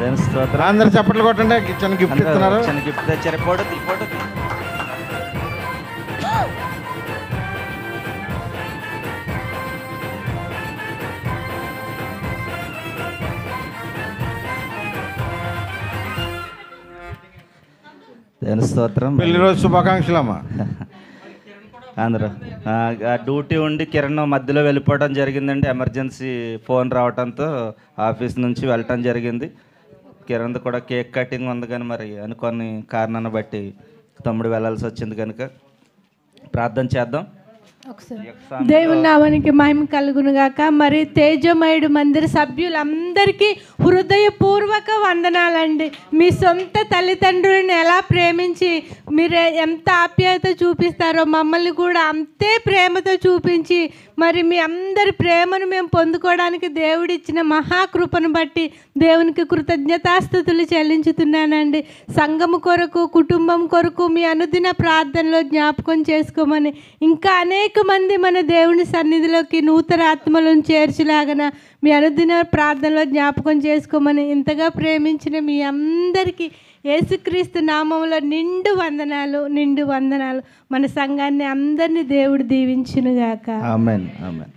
దేని స్తోత్రం. అందరు చప్పట్లు కొట్టండి, చిన్న గిఫ్ట్ ఇస్తున్నారు. చిన్న గిఫ్ట్ తెచ్చారు. ఫోటో తీ, ఫోటో తీ. దేని స్తోత్రం. పెళ్లి రోజు శుభాకాంక్షలు అమ్మా. అందరూ డ్యూటీ ఉండి కిరణ్ మధ్యలో వెళ్ళిపోవడం జరిగిందండి. ఎమర్జెన్సీ ఫోన్ రావడంతో ఆఫీస్ నుంచి వెళ్ళటం జరిగింది. కిరణ్ కూడా కేక్ కటింగ్ ఉంది, కానీ మరి అనుకోని కారణాన్ని బట్టి తమ్ముడు వెళ్ళాల్సి వచ్చింది. కనుక ప్రార్థన చేద్దాం. దేవుని నామానికి మహిమ కలుగును గాక. మరి తేజమయుడు మందిర సభ్యులందరికీ హృదయపూర్వక వందనాలండి. మీ సొంత తల్లిదండ్రులను ఎలా ప్రేమించి మీరు ఎంత ఆప్యాయత చూపిస్తారో మమ్మల్ని కూడా అంతే ప్రేమతో చూపించి మరి మీ అందరి ప్రేమను మేము పొందుకోవడానికి దేవుడిచ్చిన మహాకృపను బట్టి దేవునికి కృతజ్ఞతాస్తుతులు చెల్లించుతున్నానండి. సంఘము కొరకు, కుటుంబం కొరకు మీ అనుదిన ప్రార్థనలో జ్ఞాపకం చేసుకోమని, ఇంకా అనేక మంది మన దేవుని సన్నిధిలోకి నూతన ఆత్మలను చేర్చులాగన మీ అనుదిన ప్రార్థనలో జ్ఞాపకం చేసుకోమని ఇంతగా ప్రేమించిన మీ అందరికీ యేసుక్రీస్తు నామములో నిండు వందనాలు, నిండు వందనాలు. మన సంఘాన్ని అందరినీ దేవుడు దీవించునుగాక. ఆమేన్, ఆమేన్.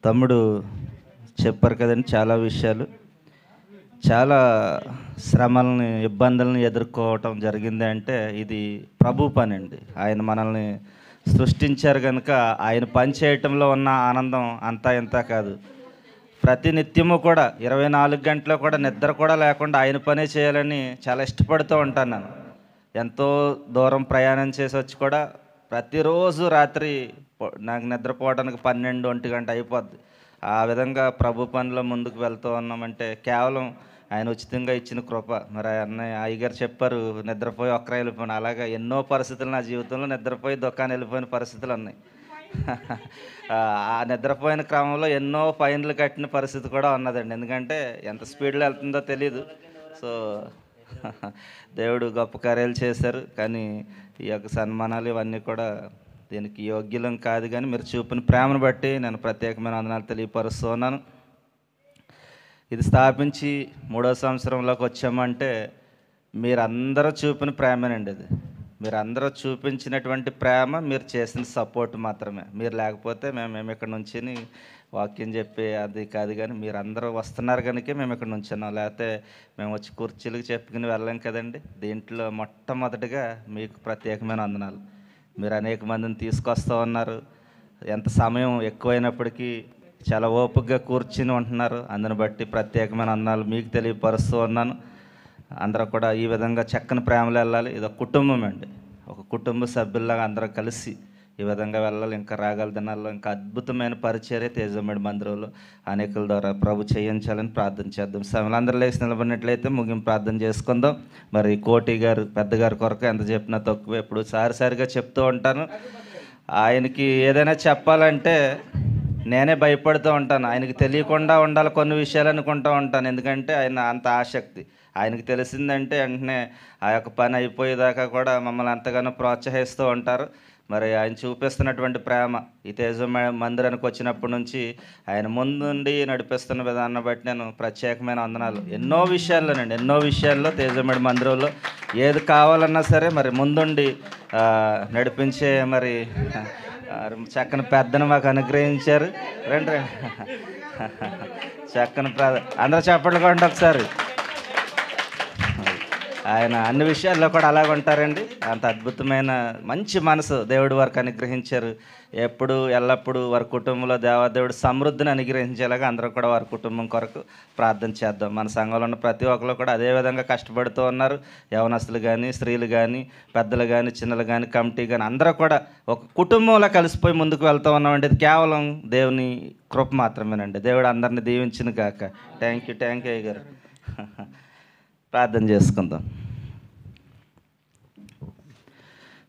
తమ్ముడు చెప్పారు కదండి చాలా విషయాలు. చాలా శ్రమల్ని, ఇబ్బందులను ఎదుర్కోవటం జరిగింది. అంటే ఇది ప్రభు పని అండి. ఆయన మనల్ని సృష్టించారు కనుక ఆయన పని చేయటంలో ఉన్న ఆనందం అంతా ఇంత కాదు. ప్రతి నిత్యము కూడా 24 గంటలు కూడా నిద్ర కూడా లేకుండా ఆయన పనే చేయాలని చాలా ఇష్టపడుతూ ఉంటాను నేను. ఎంతో దూరం ప్రయాణం చేసి వచ్చి కూడా ప్రతిరోజు రాత్రి నాకు నిద్రపోవడానికి 12-1 గంట అయిపోద్ది. ఆ విధంగా ప్రభు పనిలో ముందుకు వెళ్తూ ఉన్నామంటే కేవలం ఆయన ఉచితంగా ఇచ్చిన కృప. మరి అన్నయ్య అయ్యగారు చెప్పారు నిద్రపోయి ఒక్కరే వెళ్ళిపోయిన. అలాగా ఎన్నో పరిస్థితులు నా జీవితంలో నిద్రపోయి దుకాణం వెళ్ళిపోయిన పరిస్థితులు ఉన్నాయి. ఆ నిద్రపోయిన క్రమంలో ఎన్నో ఫైన్లు కట్టిన పరిస్థితి కూడా ఉన్నదండి. ఎందుకంటే ఎంత స్పీడ్లో వెళ్తుందో తెలీదు. సో దేవుడు గొప్ప కార్యాలు చేశారు. కానీ ఈ యొక్క సన్మానాలు ఇవన్నీ కూడా దీనికి యోగ్యులం కాదు. కానీ మీరు చూపిన ప్రేమను బట్టి నేను ప్రత్యేకమైన వందనాలు తెలియపరుస్తున్నాను. ఇది స్థాపించి 3వ సంవత్సరంలోకి వచ్చామంటే మీరందరూ చూపిన ప్రేమేనండి. అది మీరు అందరూ చూపించినటువంటి ప్రేమ, మీరు చేసిన సపోర్ట్ మాత్రమే. మీరు లేకపోతే మేము ఇక్కడ నుంచి వాక్యం చెప్పి అది కాదు, కానీ మీరు అందరూ వస్తున్నారు కనుక మేము ఇక్కడ నుంచున్నాం. లేకపోతే మేము వచ్చి కుర్చీలకు చెప్పుకుని వెళ్ళాం కదండి. దీంట్లో మొట్టమొదటిగా మీకు ప్రత్యేకమైన వందనాలు. మీరు అనేక మందిని తీసుకొస్తూ ఉన్నారు. ఎంత సమయం ఎక్కువైనప్పటికీ చాలా ఓపికగా కూర్చుని ఉంటున్నారు. అందుని బట్టి ప్రత్యేకమైన వందనాలు మీకు తెలియపరుస్తూ ఉన్నాను. అందరూ కూడా ఈ విధంగా చక్కని ప్రేమలో వెళ్ళాలి. ఇది ఒక కుటుంబం అండి. ఒక కుటుంబ సభ్యుల్లాగా అందరం కలిసి ఈ విధంగా వెళ్ళాలి. ఇంకా రాగల దినాల్లో ఇంకా అద్భుతమైన పరిచర్య తేజమేడు మందిరంలో అనేకుల ద్వారా ప్రభు చేయించాలని ప్రార్థన చేద్దాం. సమయంలో లేచి నిలబడినట్లయితే ముగింపు ప్రార్థన చేసుకుందాం. మరి కోటి గారు పెద్దగారి కొరకు ఎంత చెప్పినా తక్కువ. ఎప్పుడు సారిసారిగా చెప్తూ ఉంటాను. ఆయనకి ఏదైనా చెప్పాలంటే నేనే భయపడుతూ ఉంటాను. ఆయనకి తెలియకుండా ఉండాలి కొన్ని విషయాలు అనుకుంటూ ఉంటాను. ఎందుకంటే ఆయన అంత ఆసక్తి. ఆయనకి తెలిసిందంటే వెంటనే ఆ యొక్క పని అయిపోయేదాకా కూడా మమ్మల్ని ఎంతగానో ప్రోత్సహిస్తూ ఉంటారు. మరి ఆయన చూపిస్తున్నటువంటి ప్రేమ ఈ తేజ మందిరానికి వచ్చినప్పటి నుంచి ఆయన ముందుండి నడిపిస్తున్న విధానాన్ని బట్టి నేను ప్రత్యేకమైన వందనాలు. ఎన్నో విషయాల్లో తేజమేడు మందిరంలో ఏది కావాలన్నా సరే మరి ముందుండి నడిపించే మరి చక్కని పెద్దను మాకు అనుగ్రహించారు. రండి చక్కని అందరూ చప్పట్లు కొట్టండి ఒకసారి. ఆయన అన్ని విషయాల్లో కూడా అలాగ ఉంటారండి. అంత అద్భుతమైన మంచి మనసు దేవుడు వారికి అనుగ్రహించారు. ఎప్పుడు ఎల్లప్పుడూ వారి కుటుంబంలో దేవాదేవుడు సమృద్ధిని అనుగ్రహించేలాగా అందరూ కూడా వారి కుటుంబం కొరకు ప్రార్థన చేద్దాం. మన సంఘంలో ఉన్న ప్రతి ఒక్కరు కూడా అదే విధంగా కష్టపడుతూ ఉన్నారు. యవనస్తులు కానీ, స్త్రీలు కానీ, పెద్దలు కానీ, చిన్నలు కానీ, కమిటీ కానీ అందరూ కూడా ఒక కుటుంబంలో కలిసిపోయి ముందుకు వెళ్తూ ఉన్నామండి. ఇది కేవలం దేవుని కృప మాత్రమేనండి. దేవుడు అందరిని దీవించిన కాక. థ్యాంక్ యూ అయ్య గారు. ప్రార్థన చేసుకుందాం.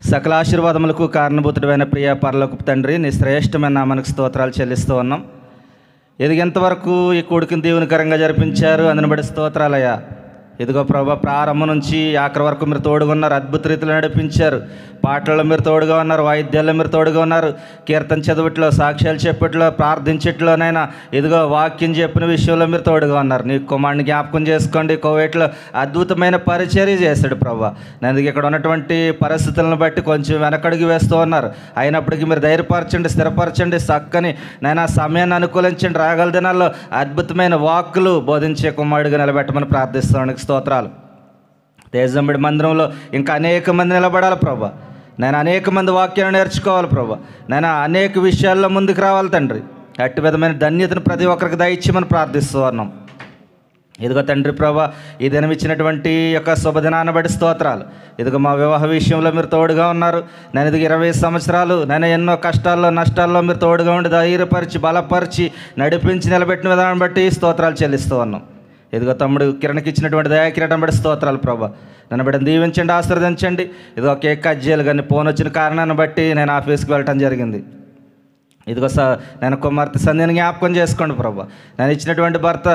సకల ఆశీర్వాదములకు కారణభూతుడైన ప్రియ పరలోకపు తండ్రి, నీ శ్రేష్టమైన నామానికి స్తోత్రాలు చెల్లిస్తూ ఉన్నాం. ఎదిగేంతవరకు ఈ కూడికను దీవెనకరంగా జరిపించారు. అందుని బట్టి స్తోత్రాలయ్యా. ఇదిగో ప్రభా, ప్రారంభం నుంచి ఆఖరి వరకు మీరు తోడుగా ఉన్నారు. అద్భుత రీతిలో నడిపించారు. పాటల్లో మీరు తోడుగా ఉన్నారు. వాయిద్యాల్లో మీరు తోడుగా ఉన్నారు. కీర్తన చదువుట్లో, సాక్ష్యాలు చెప్పట్లో, ప్రార్థించట్లోనైనా ఇదిగో వాక్యం చెప్పిన విషయంలో మీరు తోడుగా ఉన్నారు. నీ కుమారుని జ్ఞాపకం చేసుకోండి. కోవేట్లో అద్భుతమైన పరిచర్య చేశాడు ప్రభా. నేను ఇక్కడ ఉన్నటువంటి పరిస్థితులను బట్టి కొంచెం వెనకడుగు వేస్తూ ఉన్నారు. అయినప్పటికీ మీరు ధైర్యపరచండి, స్థిరపరచండి. చక్కని నేను ఆ సమయాన్ని అనుకూలించండి. రాగల దినాల్లో అద్భుతమైన వాక్కులు బోధించే కుమారుడిగా నిలబెట్టమని ప్రార్థిస్తున్నానికి స్తోత్రాలు. తేజమేడు మందిరంలో ఇంకా అనేక మంది నిలబడాలి ప్రభా. నేను అనేక మంది వాక్యాన్ని నేర్చుకోవాలి ప్రభా. నేను అనేక విషయాల్లో ముందుకు రావాలి తండ్రి. అట్టి విధమైన ధన్యతను ప్రతి ఒక్కరికి దయచేయమని ప్రార్థిస్తూ ఉన్నాం. ఇదిగో తండ్రి ప్రభా, ఈ దినం ఇచ్చినటువంటి యొక్క శుభదినాన్ని బట్టి స్తోత్రాలు. ఇదిగో మా వివాహ విషయంలో మీరు తోడుగా ఉన్నారు. నేను ఇదిగో 20 సంవత్సరాలు నేను ఎన్నో కష్టాల్లో నష్టాల్లో మీరు తోడుగా ఉండి ధైర్యపరిచి బలపరిచి నడిపించి నిలబెట్టిన విధానం బట్టి స్తోత్రాలు చెల్లిస్తూ ఉన్నాం. ఇదిగో తమ్ముడు కిరణ్కి ఇచ్చినటువంటి దయాకిరీటం బట్టి స్తోత్రాలు ప్రభా. నన్ను బిడ్డను దీవించండి, ఆశీర్వదించండి. ఇదిగో కేక్ కట్ చేయాలి కానీ ఫోన్ వచ్చిన కారణాన్ని బట్టి నేను ఆఫీస్కి వెళ్ళటం జరిగింది. ఇదిగో నేను కుమార్తె సంధ్యని జ్ఞాపకం చేసుకోండి ప్రభా. నేను ఇచ్చినటువంటి భర్త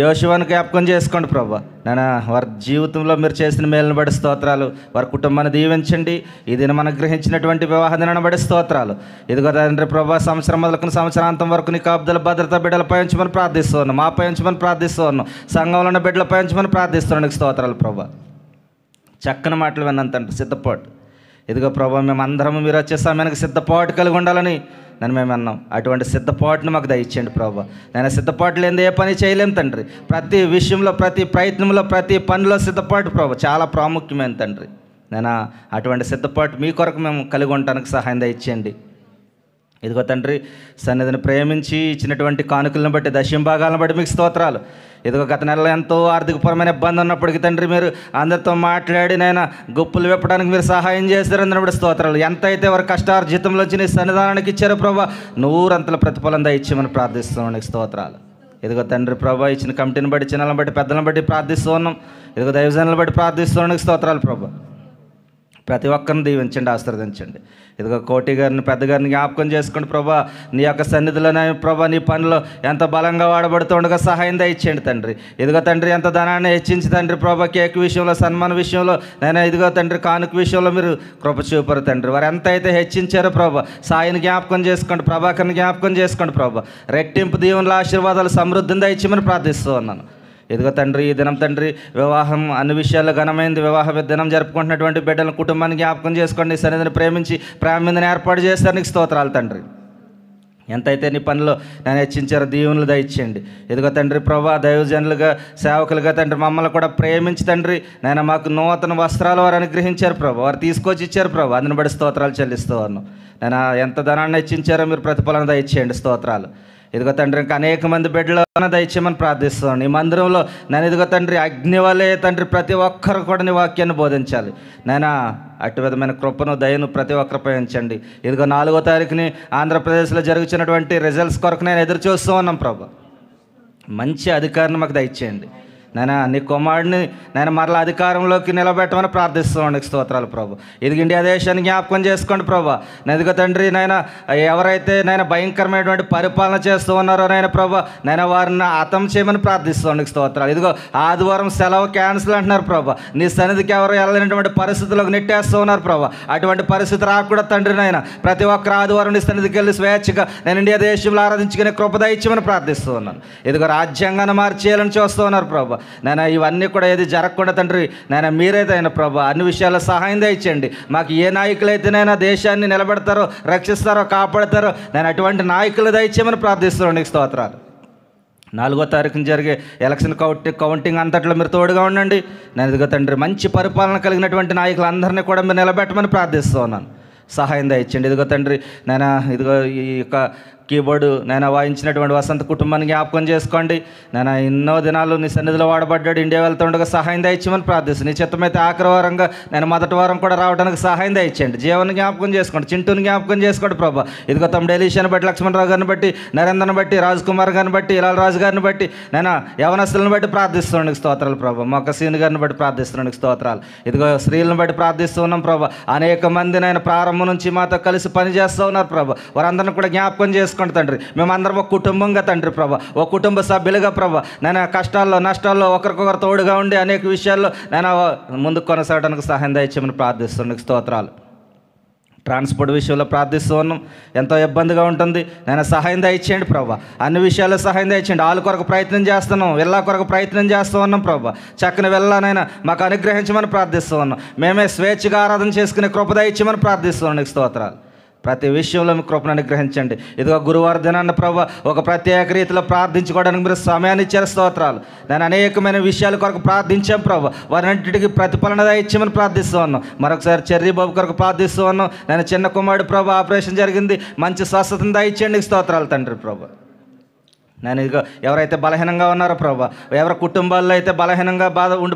యోషువాని జ్ఞాపకం చేసుకోండి ప్రభా. నేను వారి జీవితంలో మీరు చేసిన మేలును బడి స్తోత్రాలు. వారి కుటుంబాన్ని దీవించండి. ఈ దినం అనుగ్రహించినటువంటి వివాహ దినాన్ని బడి స్తోత్రాలు. ఇదిగో తండ్రి ప్రభా, సంవత్సరం మొదలుకున్న సంవత్సరాంతం వరకు నీ కాపుదల భద్రత బిడ్డలపై ఉంచమని ప్రార్థిస్తూ ఉన్నాం. మాపై ఉంచమని ప్రార్థిస్తూ ఉన్నాం. సంఘంలో ఉన్న బిడ్డలపై ఉంచమని ప్రార్థిస్తున్నాను. స్తోత్రాలు ప్రభా. చక్కని మాటలు విన్నాను తండ్రి. సిద్ధపాటు ఇదిగో ప్రభా, మేము అందరము మీరు వచ్చే సమయానికి సిద్ధపాటు కలిగి ఉండాలని నన్ను మేము అన్నాం. అటువంటి సిద్ధపాటును మాకు దయచేయండి ప్రభా. నేను సిద్ధపాటు లేని ఏ పని చేయలేము తండ్రి. ప్రతి విషయంలో, ప్రతి ప్రయత్నంలో, ప్రతి పనిలో సిద్ధపాటు ప్రభా చాలా ప్రాముఖ్యమైన తండ్రి. నేను అటువంటి సిద్ధపాటు మీ కొరకు మేము కలిగి ఉండటానికి సహాయం దయచేయండి. ఇదిగో తండ్రి, సన్నిధిని ప్రేమించి ఇచ్చినటువంటి కానుకలను బట్టి, దశంభాగాలను బట్టి మీకు స్తోత్రాలు. ఇదిగో గత నెలలో ఎంతో ఆర్థికపరమైన ఇబ్బంది ఉన్నప్పటికీ తండ్రి మీరు అందరితో మాట్లాడి నాయన గుప్పులు విప్పడానికి మీరు సహాయం చేశారు. అందరి స్తోత్రాలు. ఎంత అయితే వారి కష్టార్జితంలోంచి నీ సన్నిధానానికి ఇచ్చారో ప్రభా, 100 ప్రతిఫలం దయచేయమని ప్రార్థిస్తున్నాను. స్తోత్రాలు. ఇదిగో తండ్రి ప్రభా, ఇచ్చిన కమిటీని బట్టి, చిన్నలను బట్టి, పెద్దలను బట్టి ప్రార్థిస్తూ ఉన్నాం. ఇదిగో దైవజనులను బట్టి ప్రార్థిస్తున్నాను. స్తోత్రాలు ప్రభా. ప్రతి ఒక్కరిని దీవించండి, ఆశీర్వదించండి. ఇదిగో కోటి గారిని, పెద్ద గారిని జ్ఞాపకం చేసుకోండి ప్రభా. నీ యొక్క సన్నిధిలోనే ప్రభా నీ పనిలో ఎంత బలంగా వాడబడుతుండగా సహాయం దయచేయండి తండ్రి. ఇదిగో తండ్రి, ఎంత ధనాన్ని హెచ్చించి తండ్రి ప్రభా, కేక్ విషయంలో, సన్మాన విషయంలో, నేను ఇదిగో తండ్రి కానుక విషయంలో మీరు కృప చూపరు తండ్రి. వారు ఎంత అయితే హెచ్చించారో ప్రభా, సాయిని జ్ఞాపకం చేసుకోండి, ప్రభాకర్ని జ్ఞాపకం చేసుకోండి ప్రభా. రెట్టింపు దీవెనల ఆశీర్వాదాలు సమృద్ధిని దయచేయమని ప్రార్థిస్తూ ఉన్నాను. ఇదిగో తండ్రి ఈ దినం తండ్రి వివాహం అన్ని విషయాల్లో ఘనమైంది. వివాహ దినం జరుపుకుంటున్నటువంటి బిడ్డలను కుటుంబాన్ని జ్ఞాపకం చేసుకోండి. నీ సన్నిధిని ప్రేమించి ప్రేమ మీదని ఏర్పాటు చేస్తారు. నీకు స్తోత్రాలు తండ్రి. ఎంతైతే నీ పనిలో నేను హెచ్చించారో దీవెనలు దయచేయండి. ఇదిగో తండ్రి ప్రభా దైవజనులుగా సేవకులుగా తండ్రి మమ్మల్ని కూడా ప్రేమించి తండ్రి నేను మాకు నూతన వస్త్రాలు వారు అనుగ్రహించారు ప్రభా. వారు తీసుకొచ్చి ఇచ్చారు ప్రభా. అందుని బట్టి స్తోత్రాలు చెల్లిస్తూ ఉన్నాను. నేను ఎంత ధనాన్ని హెచ్చించారో మీరు ప్రతిఫలన దయచేయండి. స్తోత్రాలు. ఇదిగో తండ్రి ఇంకా అనేక మంది బిడ్డలు దయచేయమని ప్రార్థిస్తున్నాను. ఈ మందిరంలో నేను ఇదిగో తండ్రి అగ్ని వలె తండ్రి ప్రతి ఒక్కరు కూడా నీ వాక్యాన్ని బోధించాలి. నేను అటు విధమైన కృపను దయను ప్రతి ఒక్కరిపై ఉంచండి. ఇదిగో 4వ తారీఖుని ఆంధ్రప్రదేశ్లో జరుగుతున్నటువంటి రిజల్ట్స్ కొరకు నేను ఎదురు చూస్తూ ఉన్నాం ప్రభా. మంచి అధికారిని మాకు దయచేయండి. నేను నీ కుమారుడిని నేను మరలా అధికారంలోకి నిలబెట్టమని ప్రార్థిస్తున్నాను. స్తోత్రాలు ప్రభు. ఇది ఇండియా దేశాన్ని జ్ఞాపకం చేసుకోండి ప్రభా. ఇదిగో తండ్రి నాయన ఎవరైతే నేను భయంకరమైనటువంటి పరిపాలన చేస్తూ ఉన్నారో నాయన ప్రభా నేను వారిని హతం చేయమని ప్రార్థిస్తున్నాను. స్తోత్రాలు. ఇదిగో ఆదివారం సెలవు క్యాన్సిల్ అంటున్నారు ప్రభా. నీ సన్నిధికి ఎవరు వెళ్ళలేనటువంటి పరిస్థితులకు నెట్టేస్తూ ఉన్నారు ప్రభా. అటువంటి పరిస్థితి రాకూడదు తండ్రి నాయన. ప్రతి ఒక్కరు ఆదివారం నీ సన్నిధికి వెళ్ళి స్వేచ్ఛగా నేను ఇండియా దేశంలో ఆరాధించుకునే కృప దయచేయమని ప్రార్థిస్తూ ఉన్నాను. ఇదిగో రాజ్యాంగాన్ని మార్చేయాలని చూస్తూ ఉన్నారు ప్రభా. నేను ఇవన్నీ కూడా ఏది జరగకుండా తండ్రి నేను మీరేదైనా ప్రభా అన్ని విషయాల్లో సహాయం దయచేయండి. మాకు ఏ నాయకులైతేనైనా దేశాన్ని నిలబెడతారో రక్షిస్తారో కాపాడతారో నేను అటువంటి నాయకులు దయచేయమని ప్రార్థిస్తున్నాను. నీకు స్తోత్రాలు. 4వ తారీఖున జరిగే ఎలక్షన్ కౌంటింగ్ అంతట్లో మీరు తోడుగా ఉండండి. నేను ఇదిగో తండ్రి మంచి పరిపాలన కలిగినటువంటి నాయకులందరినీ కూడా మీరు నిలబెట్టమని ప్రార్థిస్తూ ఉన్నాను. సహాయం దయచేయండి. ఇదిగో తండ్రి నేను ఇదిగో ఈ యొక్క కీబోర్డు నేను వాయించినటువంటి వసంత కుటుంబాన్ని జ్ఞాపకం చేసుకోండి. నేను ఎన్నో దినాలు నీ సన్నిధిలో వాడబడ్డాడు. ఇండియా వెళ్తుండగా సహాయం దయచేయమని ప్రార్థిస్తాను. నీ చిత్తమైతే ఆఖరి వారంగా నేను మొదటి వారం కూడా రావడానికి సహాయం దయచేయండి. జీవన్ని జ్ఞాపకం చేసుకోండి. చింటూని జ్ఞాపకం చేసుకోండి ప్రభా. ఇదిగో తమ్ముడు ఎలీషాని బట్టి లక్ష్మణరావు గారిని బట్టి నరేంద్రని బట్టి రాజ్ కుమార్ గారిని బట్టి ఇలాల్ రాజు గారిని బట్టి నేను యవనస్తులను బట్టి ప్రార్థిస్తున్నాను. స్తోత్రాలు ప్రభా. మొక్క సీని గారిని బట్టి ప్రార్థిస్తున్నాను. స్తోత్రాలు. ఇదిగో స్త్రీలను బట్టి ప్రార్థిస్తున్నాం ప్రభా. అనేక మంది నేను ప్రారంభం నుంచి మాతో కలిసి పనిచేస్తూ ఉన్నారు ప్రభా. వారందరిని కూడా జ్ఞాపకం చేసుకోండి తండ్రి. మేమందరం ఒక కుటుంబంగా తండ్రి ప్రభా. ఒక కుటుంబ సభ్యులుగా ప్రభా నేను కష్టాల్లో నష్టాల్లో ఒకరికొకరు తోడుగా ఉండి అనేక విషయాల్లో నేను ముందుకు కొనసాగడానికి సహాయం దయచేయమని ప్రార్థిస్తున్నాను. స్తోత్రాలు. ట్రాన్స్పోర్ట్ విషయంలో ప్రార్థిస్తూ ఉన్నాం. ఎంతో ఇబ్బందిగా ఉంటుంది. నేను సహాయం దయచేయండి ప్రభా. అన్ని విషయాల్లో సహాయం దయచేయండి. వాళ్ళ కొరకు ప్రయత్నం చేస్తున్నాం. వెళ్ళా కొరకు ప్రయత్నం చేస్తూ ఉన్నాం ప్రభా. చక్కని వెళ్ళానైనా మాకు అనుగ్రహించమని ప్రార్థిస్తూ ఉన్నాం. మేమే స్వేచ్ఛగా ఆరాధన చేసుకునే కృప దయచేయమని ప్రార్థిస్తున్నాను. స్తోత్రాలు. ప్రతి విషయంలో మీ కృపను అనుగ్రహించండి. ఇదిగో గురువారం దినాన్న ప్రభా ఒక ప్రత్యేక రీతిలో ప్రార్థించుకోవడానికి మీరు సమయాన్ని ఇచ్చారు. స్తోత్రాలు. నేను అనేకమైన విషయాల కొరకు ప్రార్థించాం ప్రభా. వారంటికి ప్రతిఫలన దయచేయమని ప్రార్థిస్తూ ఉన్నాం. మరొకసారి చెర్రీ బాబు కొరకు ప్రార్థిస్తూ ఉన్నాం. నేను చిన్న కుమారుడు ప్రభా ఆపరేషన్ జరిగింది. మంచి స్వస్థతను దయచేయండి. స్తోత్రాలు తండ్రి ప్రభా. నేను ఇదిగో ఎవరైతే బలహీనంగా ఉన్నారో ప్రభా ఎవరి కుటుంబాల్లో అయితే బలహీనంగా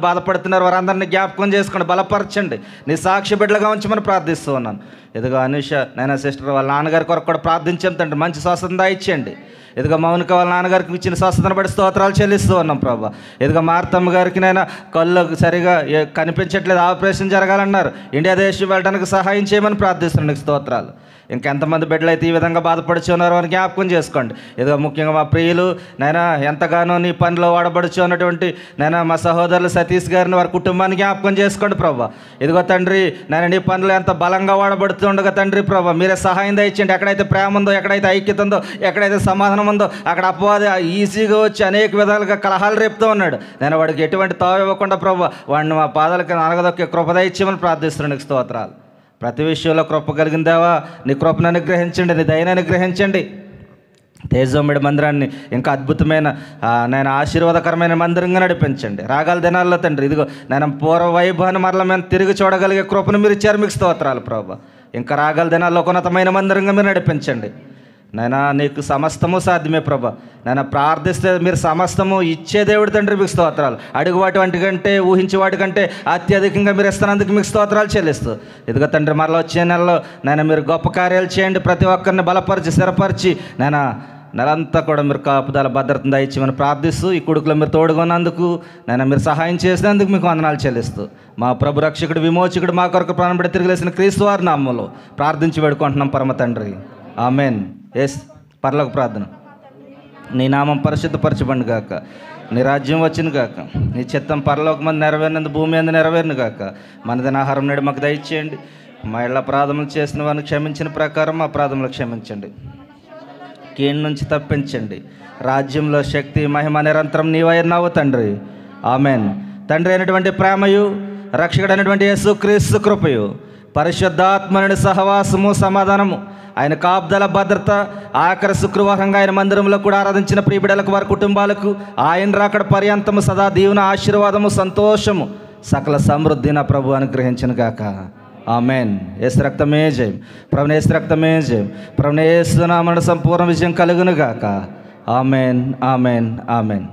బాధపడుతున్నారో వారందరినీ జ్ఞాపకం చేసుకోండి. బలపరచండి. నీ సాక్షి బిడ్డలుగా ఉంచమని ప్రార్థిస్తూ ఉన్నాను. ఇదిగో అనుష నేను సిస్టర్ వాళ్ళ నాన్నగారి కొరకు కూడా ప్రార్థించాం తండ్రి. మంచి స్వస్థత దయచేయండి. ఇదిగో మౌనిక వాళ్ళ నాన్నగారికి ఇచ్చిన స్వస్థతను బట్టి స్తోత్రాలు చెల్లిస్తూ ఉన్నాం ప్రభా. ఇదిగో మార్తమ్మ గారికి నైనా కళ్ళు సరిగా కనిపించట్లేదు. ఆపరేషన్ జరగాలన్నారు. ఇండియా దేశం వెళ్ళడానికి సహాయం చేయమని ప్రార్థిస్తున్నాను. స్తోత్రాలు. ఇంకెంతమంది బిడ్డలు అయితే ఈ విధంగా బాధపడుచున్నారో అని జ్ఞాపకం చేసుకోండి. ఇదిగో ముఖ్యంగా మా ప్రియులు నైనా ఎంతగానో నీ పనిలో వాడబడుచు అన్నటువంటి నేను మా సహోదరులు సతీష్ గారిని వారి కుటుంబాన్ని జ్ఞాపకం చేసుకోండి ప్రభా. ఇదిగో తండ్రి నేను నీ పనులు ఎంత బలంగా వాడబడుతుండగా తండ్రి ప్రభా మీరే సహాయం దయచేయండి. ఎక్కడైతే ప్రేమ ఉందో ఎక్కడైతే ఐక్యత ఉందో ఎక్కడైతే సమాధానం ఉందో అక్కడ అపవాది ఈజీగా వచ్చి అనేక విధాలుగా కలహాలు రేపుతూ ఉన్నాడు. నేను వాడికి ఎటువంటి తావు ఇవ్వకుండా ప్రభా వాడిని మా పాదాలకి అనగదొక్కే కృప దయచేయమని ప్రార్థిస్తున్నాను. స్తోత్రాలు. ప్రతి విషయంలో కృప కలిగిందావా నీ కృపను అనుగ్రహించండి. నీ దయను అనుగ్రహించండి. తేజోమిడి మందిరాన్ని ఇంకా అద్భుతమైన నేను ఆశీర్వాదకరమైన మందిరంగా నడిపించండి. రాగల దినాల్లో తండ్రి ఇదిగో నేను పూర్వ వైభవాన్ని మరల మేము తిరిగి చూడగలిగే కృపను మీరు ఇచ్చారు. మీకు స్తోత్రాలు ప్రభా. ఇంకా రాగల దినాల్లో ఉన్నతమైన మందిరంగా మీరు నడిపించండి. నైనా నీకు సమస్తము సాధ్యమే ప్రభా. నేను ప్రార్థిస్తే మీరు సమస్తము ఇచ్చే దేవుడు తండ్రి. మీకు స్తోత్రాలు. అడుగు వాటి కంటే ఊహించే వాటికంటే అత్యధికంగా మీరు ఇస్తున్నందుకు మీకు స్తోత్రాలు చెల్లిస్తూ ఇదిగో తండ్రి మరలా వచ్చే నెలలో నేను మీరు గొప్ప కార్యాలు చేయండి. ప్రతి ఒక్కరిని బలపరిచి స్థిరపరిచి నేను నెలంతా కూడా మీరు కాపుదల భద్రతను దయచేయమని ప్రార్థిస్తూ ఈ కొడుకులో మీరు తోడుగొన్నందుకు నేను మీరు సహాయం చేసినందుకు మీకు వందనాలు చెల్లిస్తూ మా ప్రభు రక్షకుడు విమోచకుడు మా కొరకు ప్రాణం పెట్టి తిరిగి లేసిన క్రీస్తు వారి నామములో ప్రార్థించి వేడుకుంటున్నాం పరమ తండ్రి. ఆమెన్. ఎస్ పరలోక ప్రార్థన. నీ నామం పరిశుద్ధపరచబడి గాక. నీ రాజ్యం వచ్చిన గాక. నీ చిత్తం పరలోకమందు నెరవేరినందు భూమి అందు నెరవేరును గాక. మనదిన ఆహారం నేడు మాకు దయచేయండి. మా ఇళ్ళ అపరాధములు చేసిన వారిని క్షమించిన ప్రకారం మా అపరాధములు క్షమించండి. కీడు నుంచి తప్పించండి. రాజ్యంలో శక్తి మహిమ నిరంతరం నీవైనావు తండ్రి. ఆమెన్. తండ్రి అయినటువంటి ప్రేమయు రక్షకుడైనటువంటి యేసుక్రీస్తు కృపయు పరిశుద్ధాత్మనుడి సహవాసము సమాధానము ఆయన కాపుదల భద్రత ఆఖరి శుక్రవారంగా ఆయన మందిరంలో కూడా ఆరాధించిన ప్రియబిడలకు వారి కుటుంబాలకు ఆయన రాకడ పర్యంతము సదా దీవెన ఆశీర్వాదము సంతోషము సకల సమృద్ధి నా ప్రభు అనుగ్రహించను గాక. ఆమెన్. యేసు రక్తమే జయం. ప్రభుని యేసు రక్తమే జయం. ప్రభుని యేసు నామమున సంపూర్ణ విజయం కలుగును గాక. ఆమెన్. ఆమెన్. ఆమెన్.